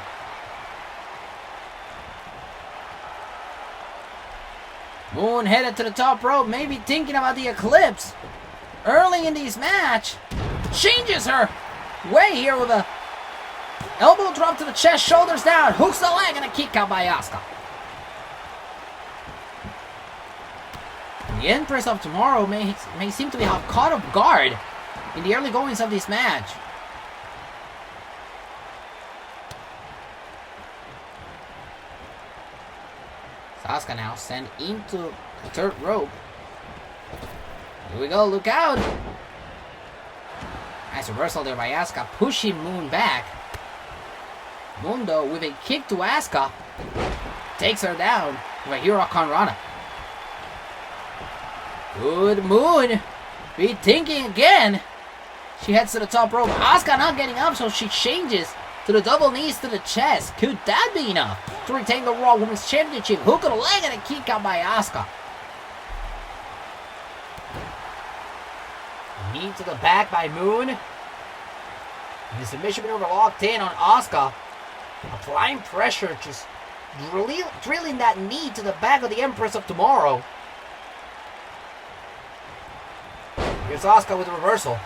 Moon headed to the top rope, maybe thinking about the Eclipse. Early in this match, changes her way here with a elbow drop to the chest, shoulders down, hooks the leg, and a kick out by Asuka. The Empress of Tomorrow may seem to be caught off guard in the early goings of this match. Asuka now sent into the third rope. Here we go, look out! Nice reversal there by Asuka, pushing Moon back. Moon, though, with a kick to Asuka, takes her down with a Huracan Rana. Good Moon, rethinking again. She heads to the top rope. Asuka not getting up, so she changes to the double knees to the chest. Could that be enough to retain the Raw Women's Championship? Hook of the leg and a kick out by Asuka. Knee to the back by Moon. And the submission maneuver locked in on Asuka. Applying pressure, just drilling that knee to the back of the Empress of Tomorrow. Here's Asuka with the reversal.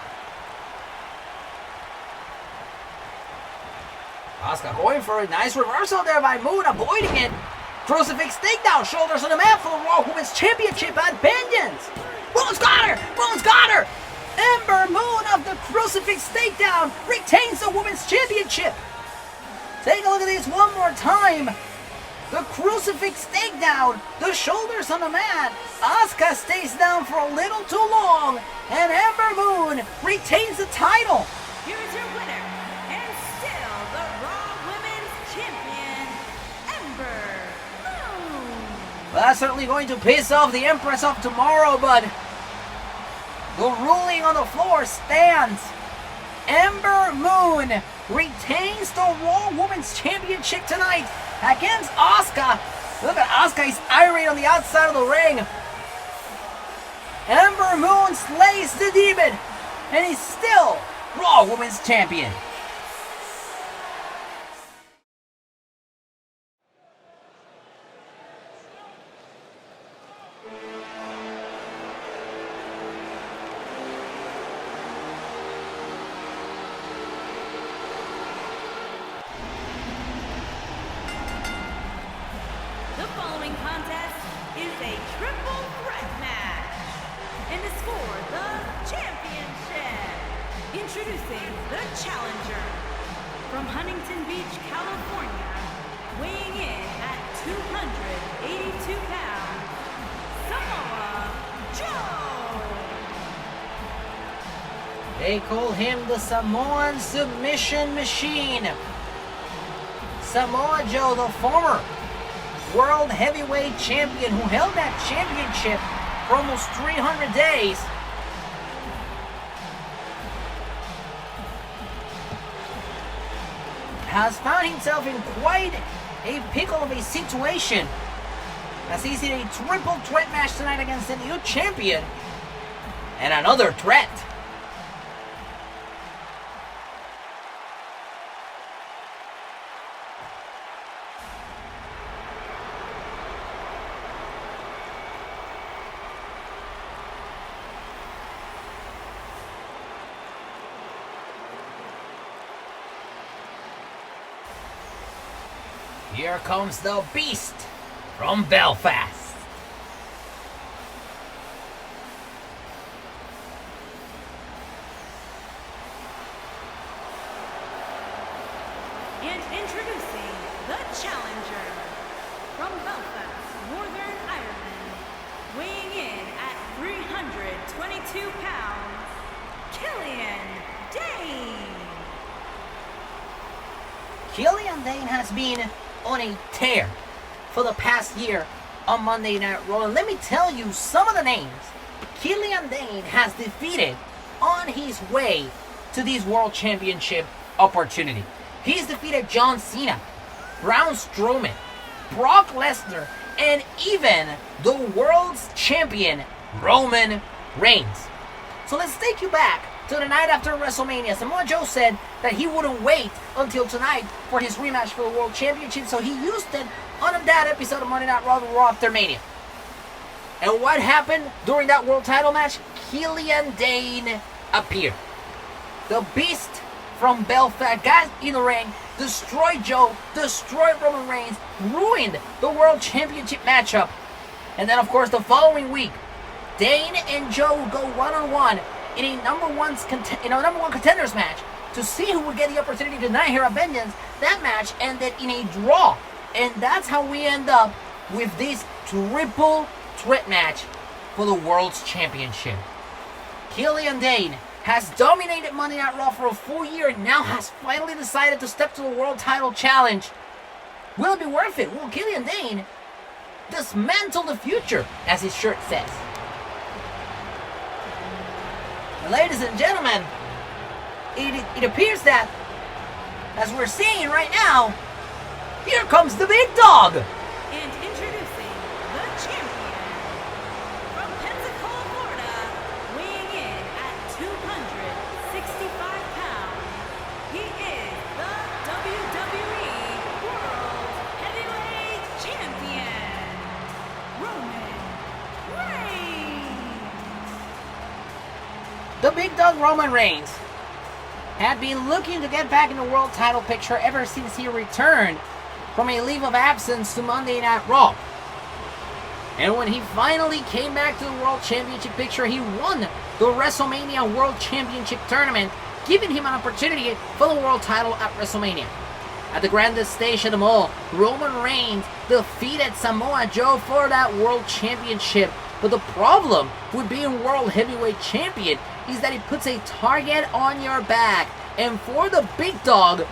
Asuka going for a nice reversal there by Moon, avoiding it. Crucifix takedown, shoulders on the mat for the Raw Women's Championship at Vengeance. Moon's got her! Moon's got her! Ember Moon of the Crucifix takedown retains the Women's Championship. Take a look at this one more time. The Crucifix takedown, the shoulders on the mat. Asuka stays down for a little too long, and Ember Moon retains the title. Here is your winner, and still the Raw Women's Champion, Ember Moon. Well, that's certainly going to piss off the Empress of Tomorrow, but the ruling on the floor stands. Ember Moon retains the Raw Women's Championship tonight against Asuka. Look at Asuka, he's irate on the outside of the ring. Ember Moon slays the demon, and he's still Raw Women's Champion. The following contest is a triple threat match. And is for the championship. Introducing the challenger. From Huntington Beach, California, weighing in at 282 pounds, Samoa Joe. They call him the Samoan Submission Machine. Samoa Joe, the former World Heavyweight Champion who held that championship for almost 300 days. Has found himself in quite a pickle of a situation as he's in a triple threat match tonight against the new champion and another threat Here comes the Beast from Belfast. And introducing the challenger from Belfast, Northern Ireland, weighing in at 322 pounds, Killian Dain. Killian Dain has been on a tear for the past year on Monday Night Raw. And let me tell you some of the names Killian Dain has defeated on his way to this World Championship opportunity. He's defeated John Cena, Braun Strowman, Brock Lesnar, and even the world's champion, Roman Reigns. So let's take you back to the night after WrestleMania. Samoa Joe said that he wouldn't wait until tonight for his rematch for the World Championship, so he used it on that episode of Monday Night Raw, the Raw After Mania. And what happened during that world title match? Killian Dain appeared. The Beast from Belfast got in the ring, destroyed Joe, destroyed Roman Reigns, ruined the World Championship matchup. And then, of course, the following week, Dain and Joe would go one-on-one in a number one contenders match to see who would get the opportunity tonight here at Vengeance. That match ended in a draw. And that's how we end up with this triple threat match for the World's Championship. Killian Dain has dominated Monday Night Raw for a full year and now has finally decided to step to the World Title Challenge. Will it be worth it? Will Killian Dain dismantle the future, as his shirt says? Ladies and gentlemen, it appears that, as we're seeing right now, here comes the big dog! And introducing the champion from Pensacola, Florida, weighing in at 265 pounds. He is the WWE World Heavyweight Champion, Roman Reigns. The big dog Roman Reigns had been looking to get back in the world title picture ever since he returned from a leave of absence to Monday Night Raw. And when he finally came back to the World Championship picture, he won the WrestleMania World Championship Tournament, giving him an opportunity for the world title at WrestleMania. At the grandest stage of them all, Roman Reigns defeated Samoa Joe for that World Championship. But the problem with being World Heavyweight Champion is that it puts a target on your back. And for the big dog,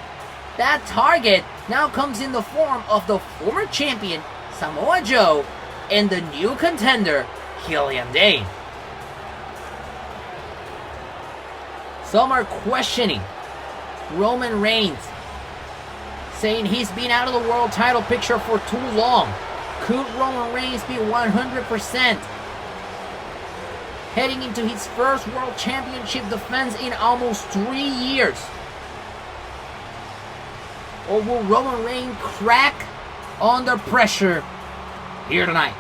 that target now comes in the form of the former champion, Samoa Joe, and the new contender, Killian Dain. Some are questioning Roman Reigns, saying he's been out of the world title picture for too long. Could Roman Reigns be 100% heading into his first World Championship defense in almost 3 years? Or will Roman Reigns crack under pressure here tonight?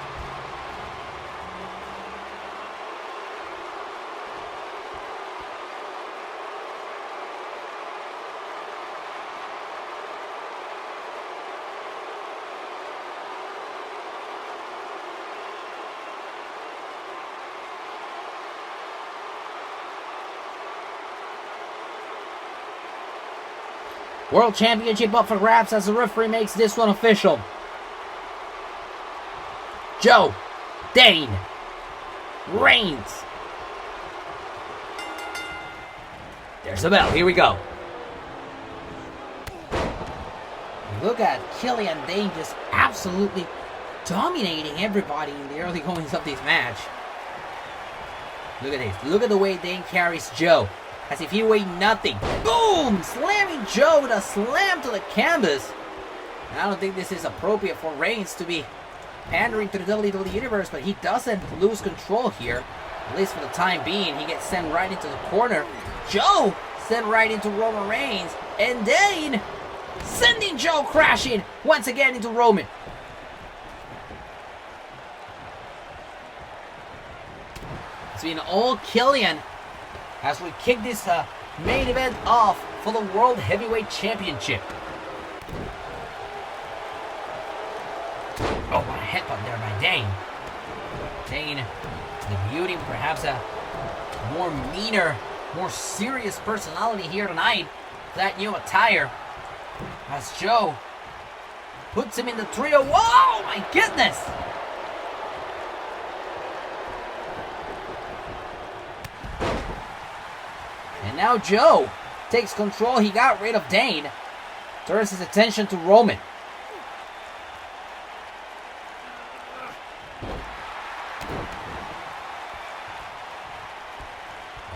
World Championship up for grabs as the referee makes this one official. Joe, Dain, Reigns. There's the bell. Here we go. Look at Killian Dain just absolutely dominating everybody in the early goings of this match. Look at this. Look at the way Dain carries Joe, as if he weighed nothing. Boom! Slamming Joe with a slam to the canvas. I don't think this is appropriate for Reigns to be pandering to the WWE Universe, but he doesn't lose control here. At least for the time being. He gets sent right into the corner. Joe sent right into Roman Reigns. And Dain sending Joe crashing once again into Roman. It's been all Killian as we kick this main event off for the World Heavyweight Championship. headbutt there by Dain. Dain debuting perhaps a more meaner, more serious personality here tonight. That new attire. As Joe puts him in the trio. Whoa, my goodness! And now Joe takes control. He got rid of Dain. Turns his attention to Roman.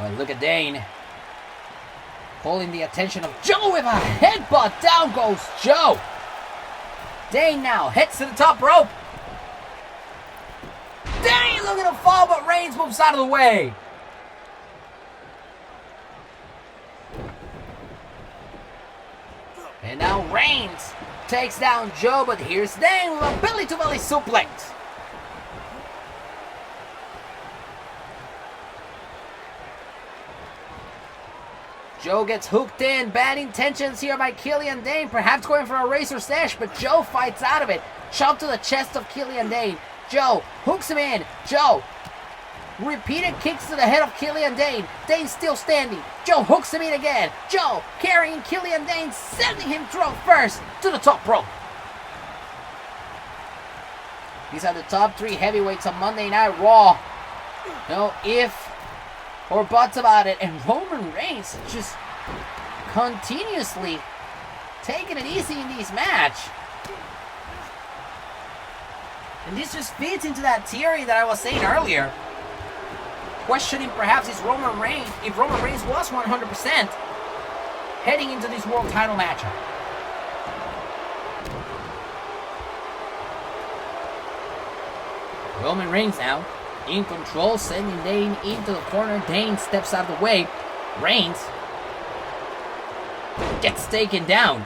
Well, look at Dain. Pulling the attention of Joe with a headbutt. Down goes Joe. Dain now heads to the top rope. Dain looking to fall, but Reigns moves out of the way. And now Reigns takes down Joe, but here's Dain with a belly-to-belly suplex. Joe gets hooked in. Bad intentions here by Killian Dain. Perhaps going for a razor slash, but Joe fights out of it. Chop to the chest of Killian Dain. Joe hooks him in. Joe. Repeated kicks to the head of Killian Dain. Dain still standing. Joe hooks him in again. Joe carrying Killian Dain, sending him through first to the top rope. These are the top 3 heavyweights on Monday Night Raw. No if or buts about it, and Roman Reigns just continuously taking it easy in this match. And this just fits into that theory that I was saying earlier, questioning perhaps if Roman Reigns was 100% heading into this world title matchup. Roman Reigns now in control, sending Dain into the corner. Dain steps out of the way. Reigns gets taken down.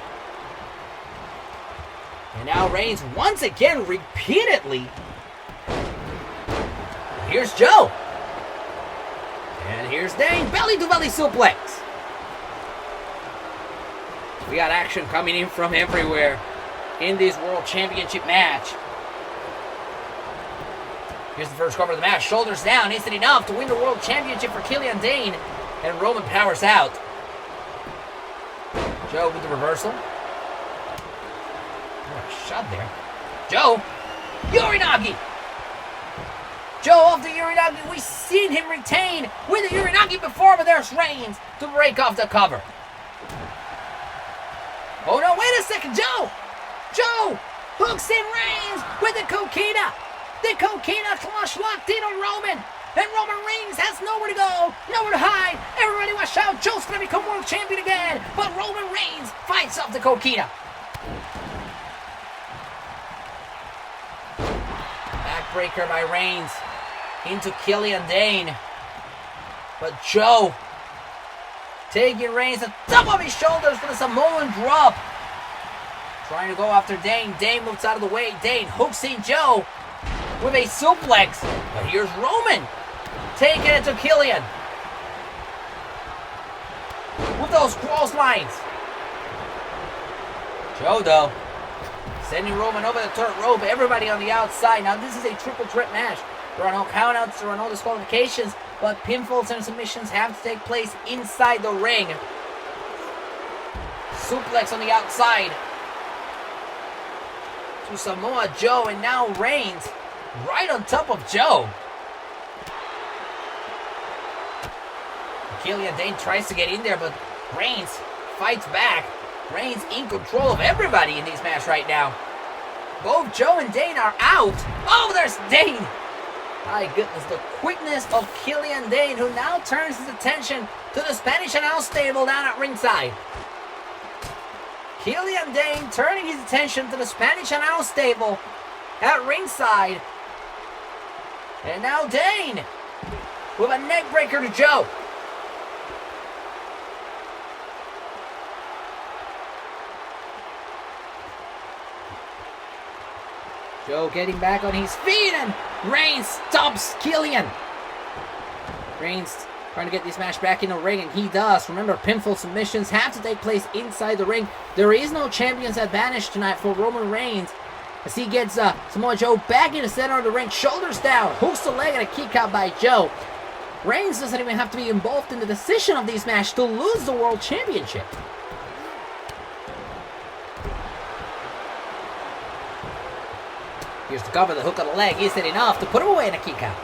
And now Reigns once again, repeatedly. Here's Joe. And here's Dain, belly-to-belly suplex. We got action coming in from everywhere in this World Championship match. Here's the first cover of the match. Shoulders down. Isn't enough to win the World Championship for Killian Dain. And Roman powers out. Joe with the reversal. What a shot there. Joe. Uranagi. Joe off the Uranagi. We've seen him retain with the Uranagi before, but there's Reigns to break off the cover. Oh no, wait a second. Joe hooks in Reigns with the Coquina. The Coquina clutch locked in on Roman. And Roman Reigns has nowhere to go, nowhere to hide. Everybody watch out. Joe's going to become world champion again. But Roman Reigns fights off the Coquina. Backbreaker by Reigns into Killian Dain. But Joe taking Reigns at the top of his shoulders for the Samoan drop. Trying to go after Dain. Dain moves out of the way. Dain hooks in Joe with a suplex. But here's Roman taking it to Killian with those cross lines. Joe, though, sending Roman over the third rope. Everybody on the outside. Now, this is a triple threat match. There are no countouts. There are no disqualifications. But pinfalls and submissions have to take place inside the ring. Suplex on the outside to Samoa Joe. And now Reigns right on top of Joe. Killian Dain tries to get in there, but Reigns fights back. Reigns in control of everybody in this match right now. Both Joe and Dain are out. Oh, there's Dain. My goodness, the quickness of Killian Dain, who now turns his attention to the Spanish announce table down at ringside. Killian Dain turning his attention to the Spanish announce table at ringside. And now Dain with a neck breaker to Joe. Joe getting back on his feet, and Reigns stops Killian. Reigns trying to get this match back in the ring, and he does. Remember, pinfall submissions have to take place inside the ring. There is no champion's advantage tonight for Roman Reigns. as he gets Samoa Joe back in the center of the ring, shoulders down, hooks the leg and a kick out by Joe. Reigns doesn't even have to be involved in the decision of this match to lose the World Championship. Here's the cover, the hook on the leg. Is it enough to put him away in a kick out?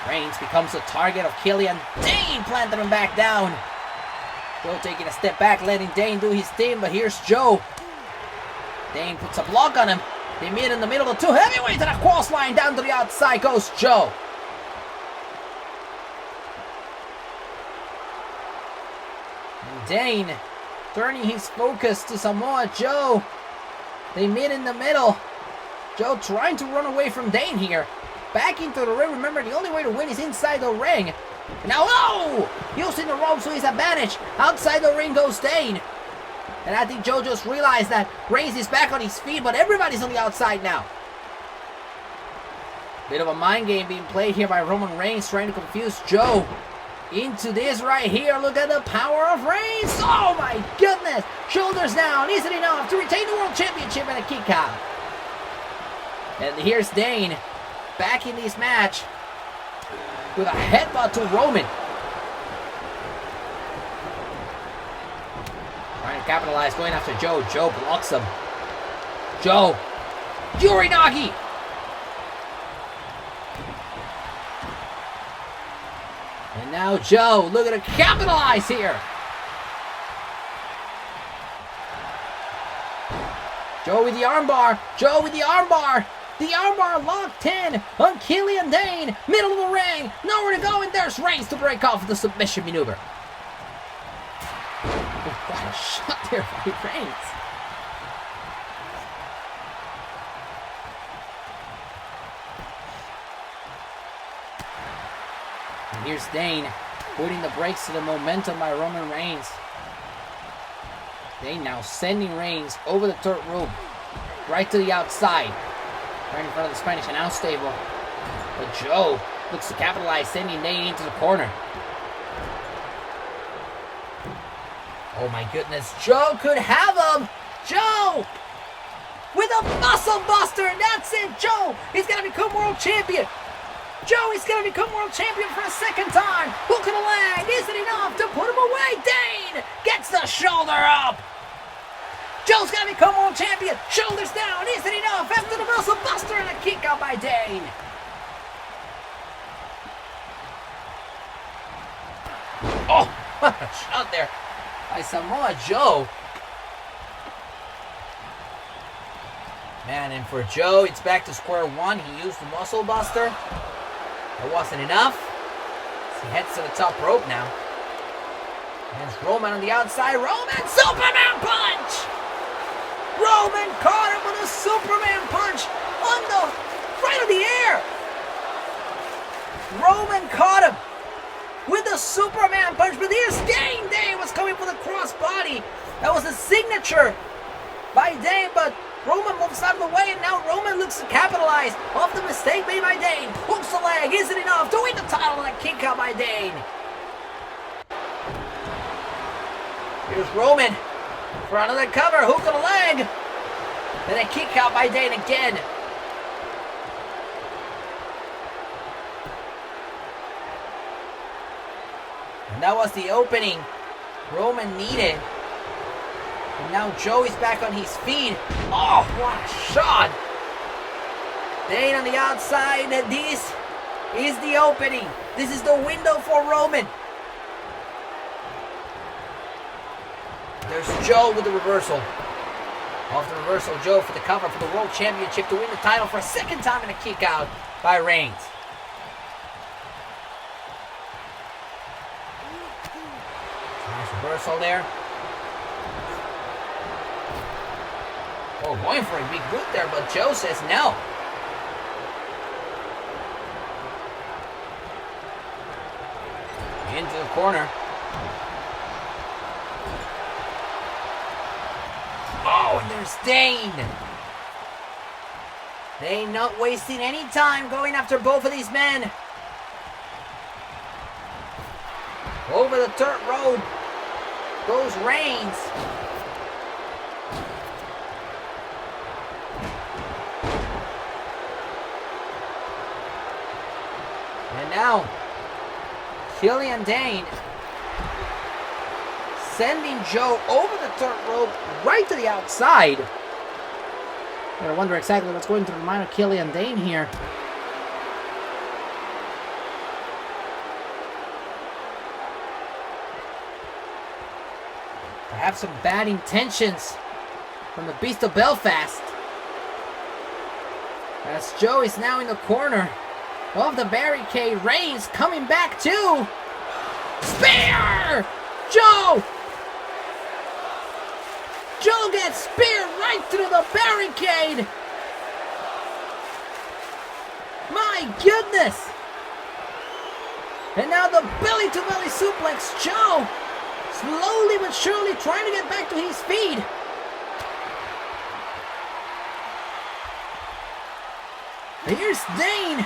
Reigns becomes the target of Killian. Dain planted him back down. Joe taking a step back, letting Dain do his thing, but here's Joe. Dain puts a block on him. They meet in the middle of the two heavyweights and a cross line down to the outside goes Joe. And Dain turning his focus to Samoa Joe. They meet in the middle. Joe trying to run away from Dain here. Back into the ring. Remember, the only way to win is inside the ring. And now, oh! Using the ropes to his advantage. Outside the ring goes Dain. And I think Joe just realized that Reigns is back on his feet, but everybody's on the outside now. Bit of a mind game being played here by Roman Reigns, trying to confuse Joe into this right here. Look at the power of Reigns. Oh my goodness. Shoulders down. Isn't enough to retain the World Championship and a kick out. And here's Dain back in this match with a headbutt to Roman. Trying to capitalize, going after Joe. Joe blocks him. Joe. Urinagi. And now Joe looking to capitalize here. Joe with the armbar. Joe with the armbar. The armbar locked in on Killian Dain. Middle of the ring. Nowhere to go, and there's Reigns to break off the submission maneuver. Oh, what a shot there by Reigns. And here's Dain putting the brakes to the momentum by Roman Reigns. Dain now sending Reigns over the third rope, right to the outside, right in front of the Spanish announce table. But Joe looks to capitalize, sending Dain into the corner. Oh my goodness, Joe could have him! Joe! With a muscle buster, and that's it! Joe is going to become world champion! Joe is going to become world champion for a second time! Hook of the leg, is it enough to put him away? Dain gets the shoulder up! Joe's going to become world champion! Shoulders down, is it enough? After the muscle buster and a kick out by Dain! Oh, what a shot there by Samoa Joe. Man, and for Joe, it's back to square one. He used the muscle buster. That wasn't enough. So he heads to the top rope now. There's Roman on the outside. Roman, Superman punch! Roman caught him with a Superman punch on the right of the air. Roman caught him with a Superman punch, but here's Dain. Dain was coming for the crossbody. That was a signature by Dain, but Roman moves out of the way, and now Roman looks to capitalize off the mistake made by Dain. Hooks the leg, isn't enough to win the title, and a kick out by Dain. Here's Roman for another cover, hook of the leg, then a kick out by Dain again. And that was the opening Roman needed. And now Joe is back on his feet. Oh, what a shot! Dain on the outside. This is the opening. This is the window for Roman. There's Joe with the reversal. Off the reversal, Joe for the cover for the World Championship to win the title for a second time in a kick out by Reigns. Nice reversal there. Oh, going for a big boot there, but Joe says no. Into the corner. Oh, and there's Dain. Dain not wasting any time going after both of these men. Over the third rope. goes Reigns. And now, Killian Dain sending Joe over the rope right to the outside. I wonder exactly what's going through the mind of Killian Dain here. Perhaps some bad intentions from the Beast of Belfast. As Joe is now in the corner of the barricade. Reigns coming back too. Spear! Joe! Joe gets speared right through the barricade. My goodness! And now the belly-to-belly suplex. Joe slowly but surely trying to get back to his feet. Here's Dain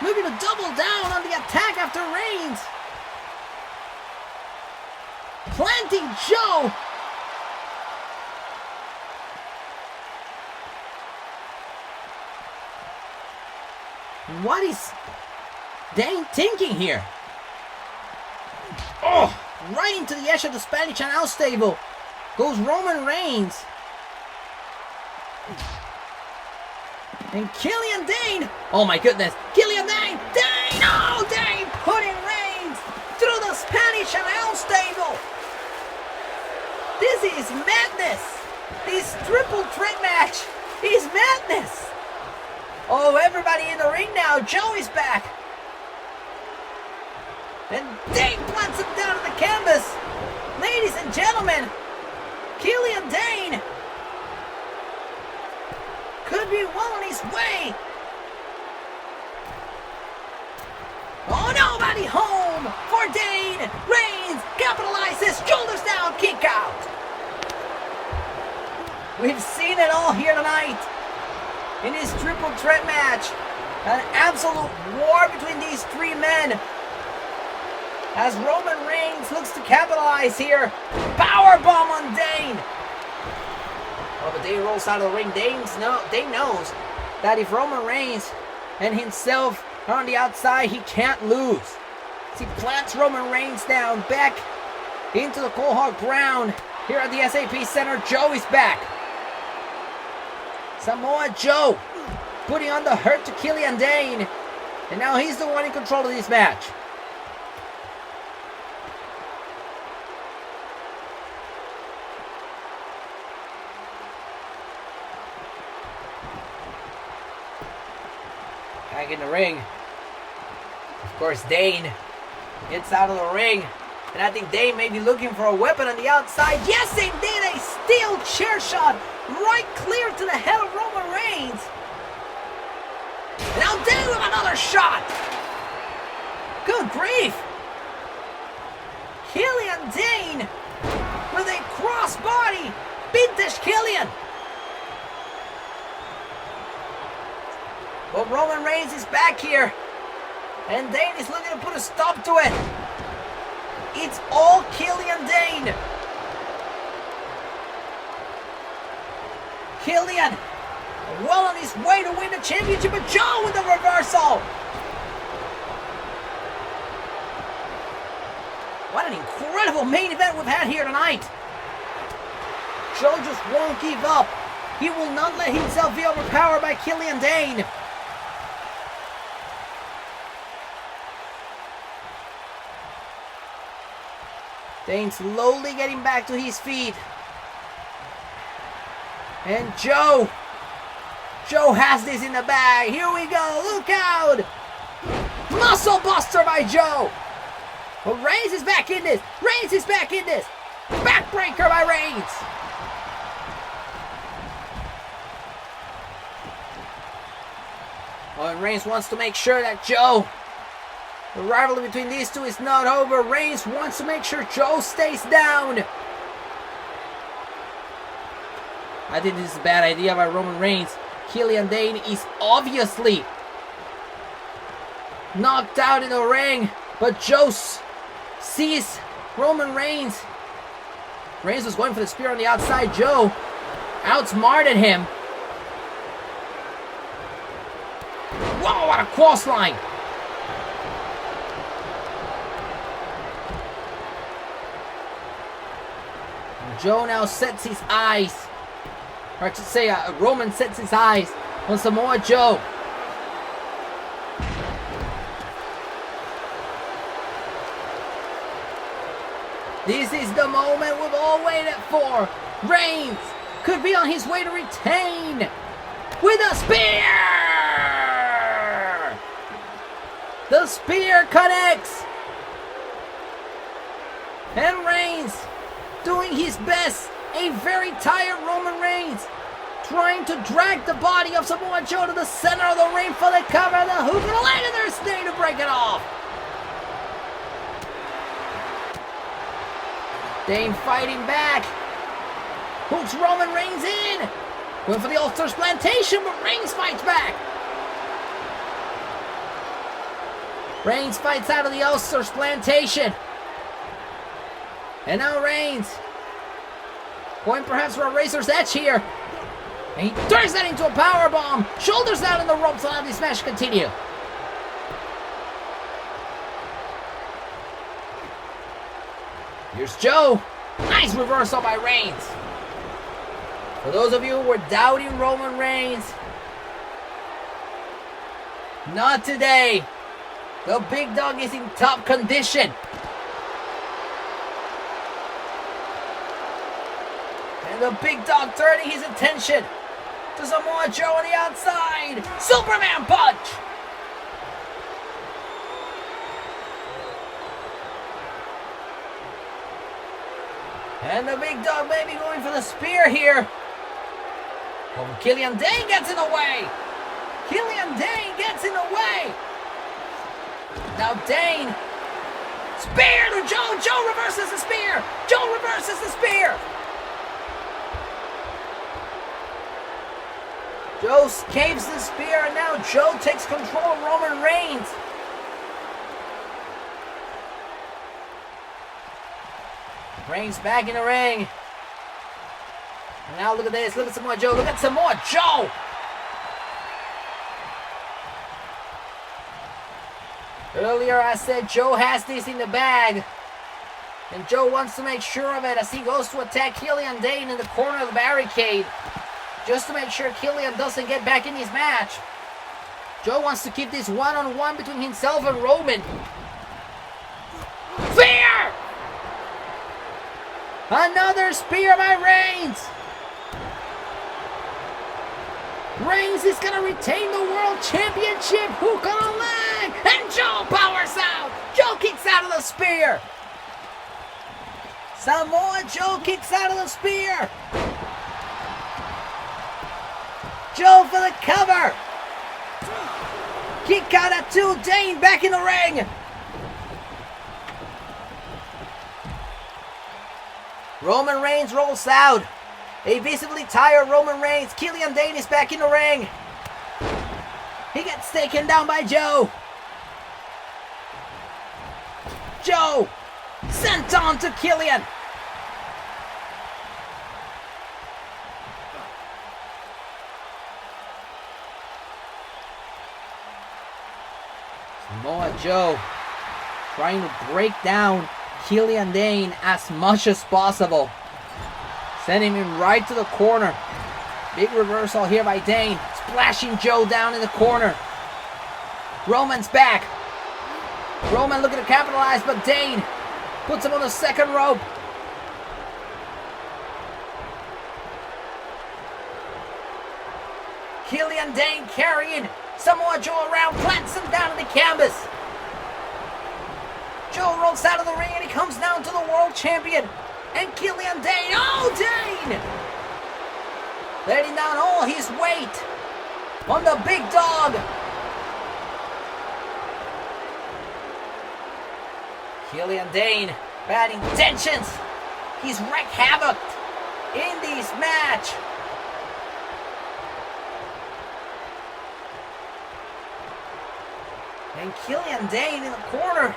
looking to double down on the attack after Reigns. Planting Joe. What is Dain thinking here? Oh, right into the edge of the Spanish announce table goes Roman Reigns. And Killian Dain. Oh my goodness. Killian Dain. Dain. Oh, Dain putting Reigns through the Spanish announce table. This is madness. This triple threat match is madness. Oh, everybody in the ring now. Joe is back. And Dain plants him down on the canvas. Ladies and gentlemen, Killian Dain could be well on his way. Oh, nobody home for Dain. Reigns capitalizes, shoulders down, kick out. We've seen it all here tonight in this triple threat match. An absolute war between these three men. As Roman Reigns looks to capitalize here. Powerbomb on Dain. Oh, but Dain rolls out of the ring. Dain knows that if Roman Reigns and himself are on the outside, he can't lose. As he plants Roman Reigns down back into the cold hard ground here at the SAP Center. Joe is back. Samoa Joe putting on the hurt to Killian Dain. And now he's the one in control of this match. Back in the ring. Of course, Dain gets out of the ring. And I think Dain may be looking for a weapon on the outside. Yes, indeed, a steel chair shot right clear to the head of Roman Reigns. And now Dain with another shot. Good grief. Killian Dain with a crossbody. Vintage Killian. But Roman Reigns is back here. And Dain is looking to put a stop to it. It's all Killian Dain. Killian well on his way to win the championship, but Joe with the reversal. What an incredible main event we've had here tonight. Joe just won't give up. He will not let himself be overpowered by Killian Dain. Dain slowly getting back to his feet. And Joe has this in the bag. Here we go. Look out. Muscle buster by Joe. But Reigns is back in this. Reigns is back in this. Backbreaker by Reigns. Oh, and Reigns wants to make sure that the rivalry between these two is not over. Reigns wants to make sure Joe stays down. I think this is a bad idea by Roman Reigns. Killian Dain is obviously knocked out in the ring, but Joe sees Roman Reigns Reigns was going for the spear on the outside. Joe outsmarted him. Whoa, what a cross line. And Joe now sets his eyes, or I should say Roman sets his eyes on Samoa Joe. This is the moment we've all waited for. Reigns could be on his way to retain with a spear! The spear connects! And Reigns doing his best. A very tired Roman Reigns trying to drag the body of Samoa Joe to the center of the ring for the cover. The hook and a leg, and there's Dain to break it off. Dain fighting back. Hooks Roman Reigns in. Going for the Ulster's plantation, but Reigns fights back. Reigns fights out of the Ulster's plantation. And now Reigns going perhaps for a razor's edge here. And he turns that into a powerbomb. Shoulders down in the ropes, allow this match to continue. Here's Joe. Nice reversal by Reigns. For those of you who were doubting Roman Reigns, not today. The big dog is in top condition. And the big dog turning his attention to Samoa Joe on the outside. Superman punch! And the big dog may be going for the spear here. Oh, Killian Dain gets in the way. Killian Dain gets in the way. Now Dain. Spear to Joe. Joe reverses the spear. Joe reverses the spear. Joe caves the spear, and now Joe takes control of Roman Reigns. Reigns back in the ring. And now look at this. Look at Samoa Joe. Look at Samoa Joe. Earlier I said Joe has this in the bag. And Joe wants to make sure of it as he goes to attack Killian Dain in the corner of the barricade. Just to make sure Killian doesn't get back in his match. Joe wants to keep this one-on-one between himself and Roman. Spear! Another spear by Reigns. Reigns is going to retain the World Championship. Hook on a leg. And Joe powers out. Joe kicks out of the spear. Samoa Joe kicks out of the spear. Joe for the cover. Kick out at 2. Dain back in the ring. Roman Reigns rolls out. A visibly tired Roman Reigns. Killian Dain is back in the ring. He gets taken down by Joe. Joe sent on to Killian. Samoa Joe trying to break down Killian Dain as much as possible. Sending him right to the corner. Big reversal here by Dain. Splashing Joe down in the corner. Roman's back. Roman looking to capitalize, but Dain puts him on the second rope. Killian Dain carrying Samoa Joe around, plants him down in the canvas. Joe rolls out of the ring and he comes down to the world champion. And Killian Dain, oh Dain! Letting down all his weight on the big dog. Killian Dain, bad intentions. He's wreaked havoc in this match. And Killian Dain in the corner,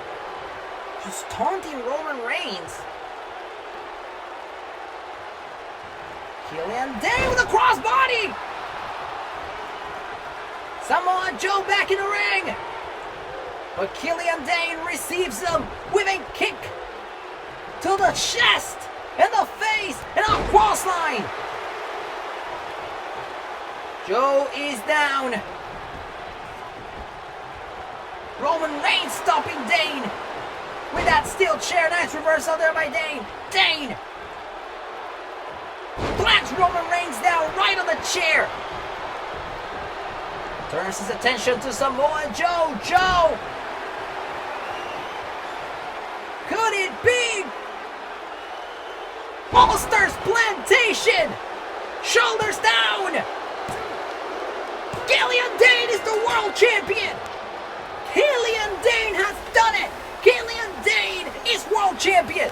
just taunting Roman Reigns. Killian Dain with a crossbody. Samoa Joe back in the ring. But Killian Dain receives him with a kick to the chest and the face and a cross line. Joe is down. Roman Reigns stopping Dain with that steel chair. Nice reversal there by Dain. Dain plants Roman Reigns down right on the chair. Turns his attention to Samoa Joe. Joe! Could it be? Monsters Plantation! Shoulders down! Killian Dain is the world champion! Killian Dain has done it! Killian Dain is world champion!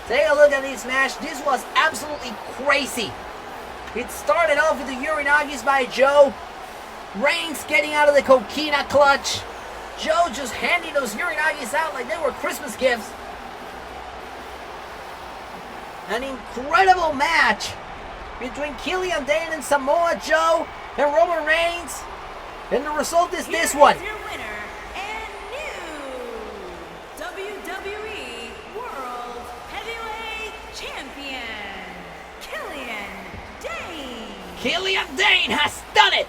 Take a look at this match. This was absolutely crazy. It started off with the Uranagis by Joe. Reigns getting out of the coquina clutch. Joe just handing those Uranagis out like they were Christmas gifts. An incredible match between Killian Dain and Samoa Joe and Roman Reigns. And the result is this one. Your winner and new WWE World Heavyweight Champion, Killian Dain. Killian Dain has done it!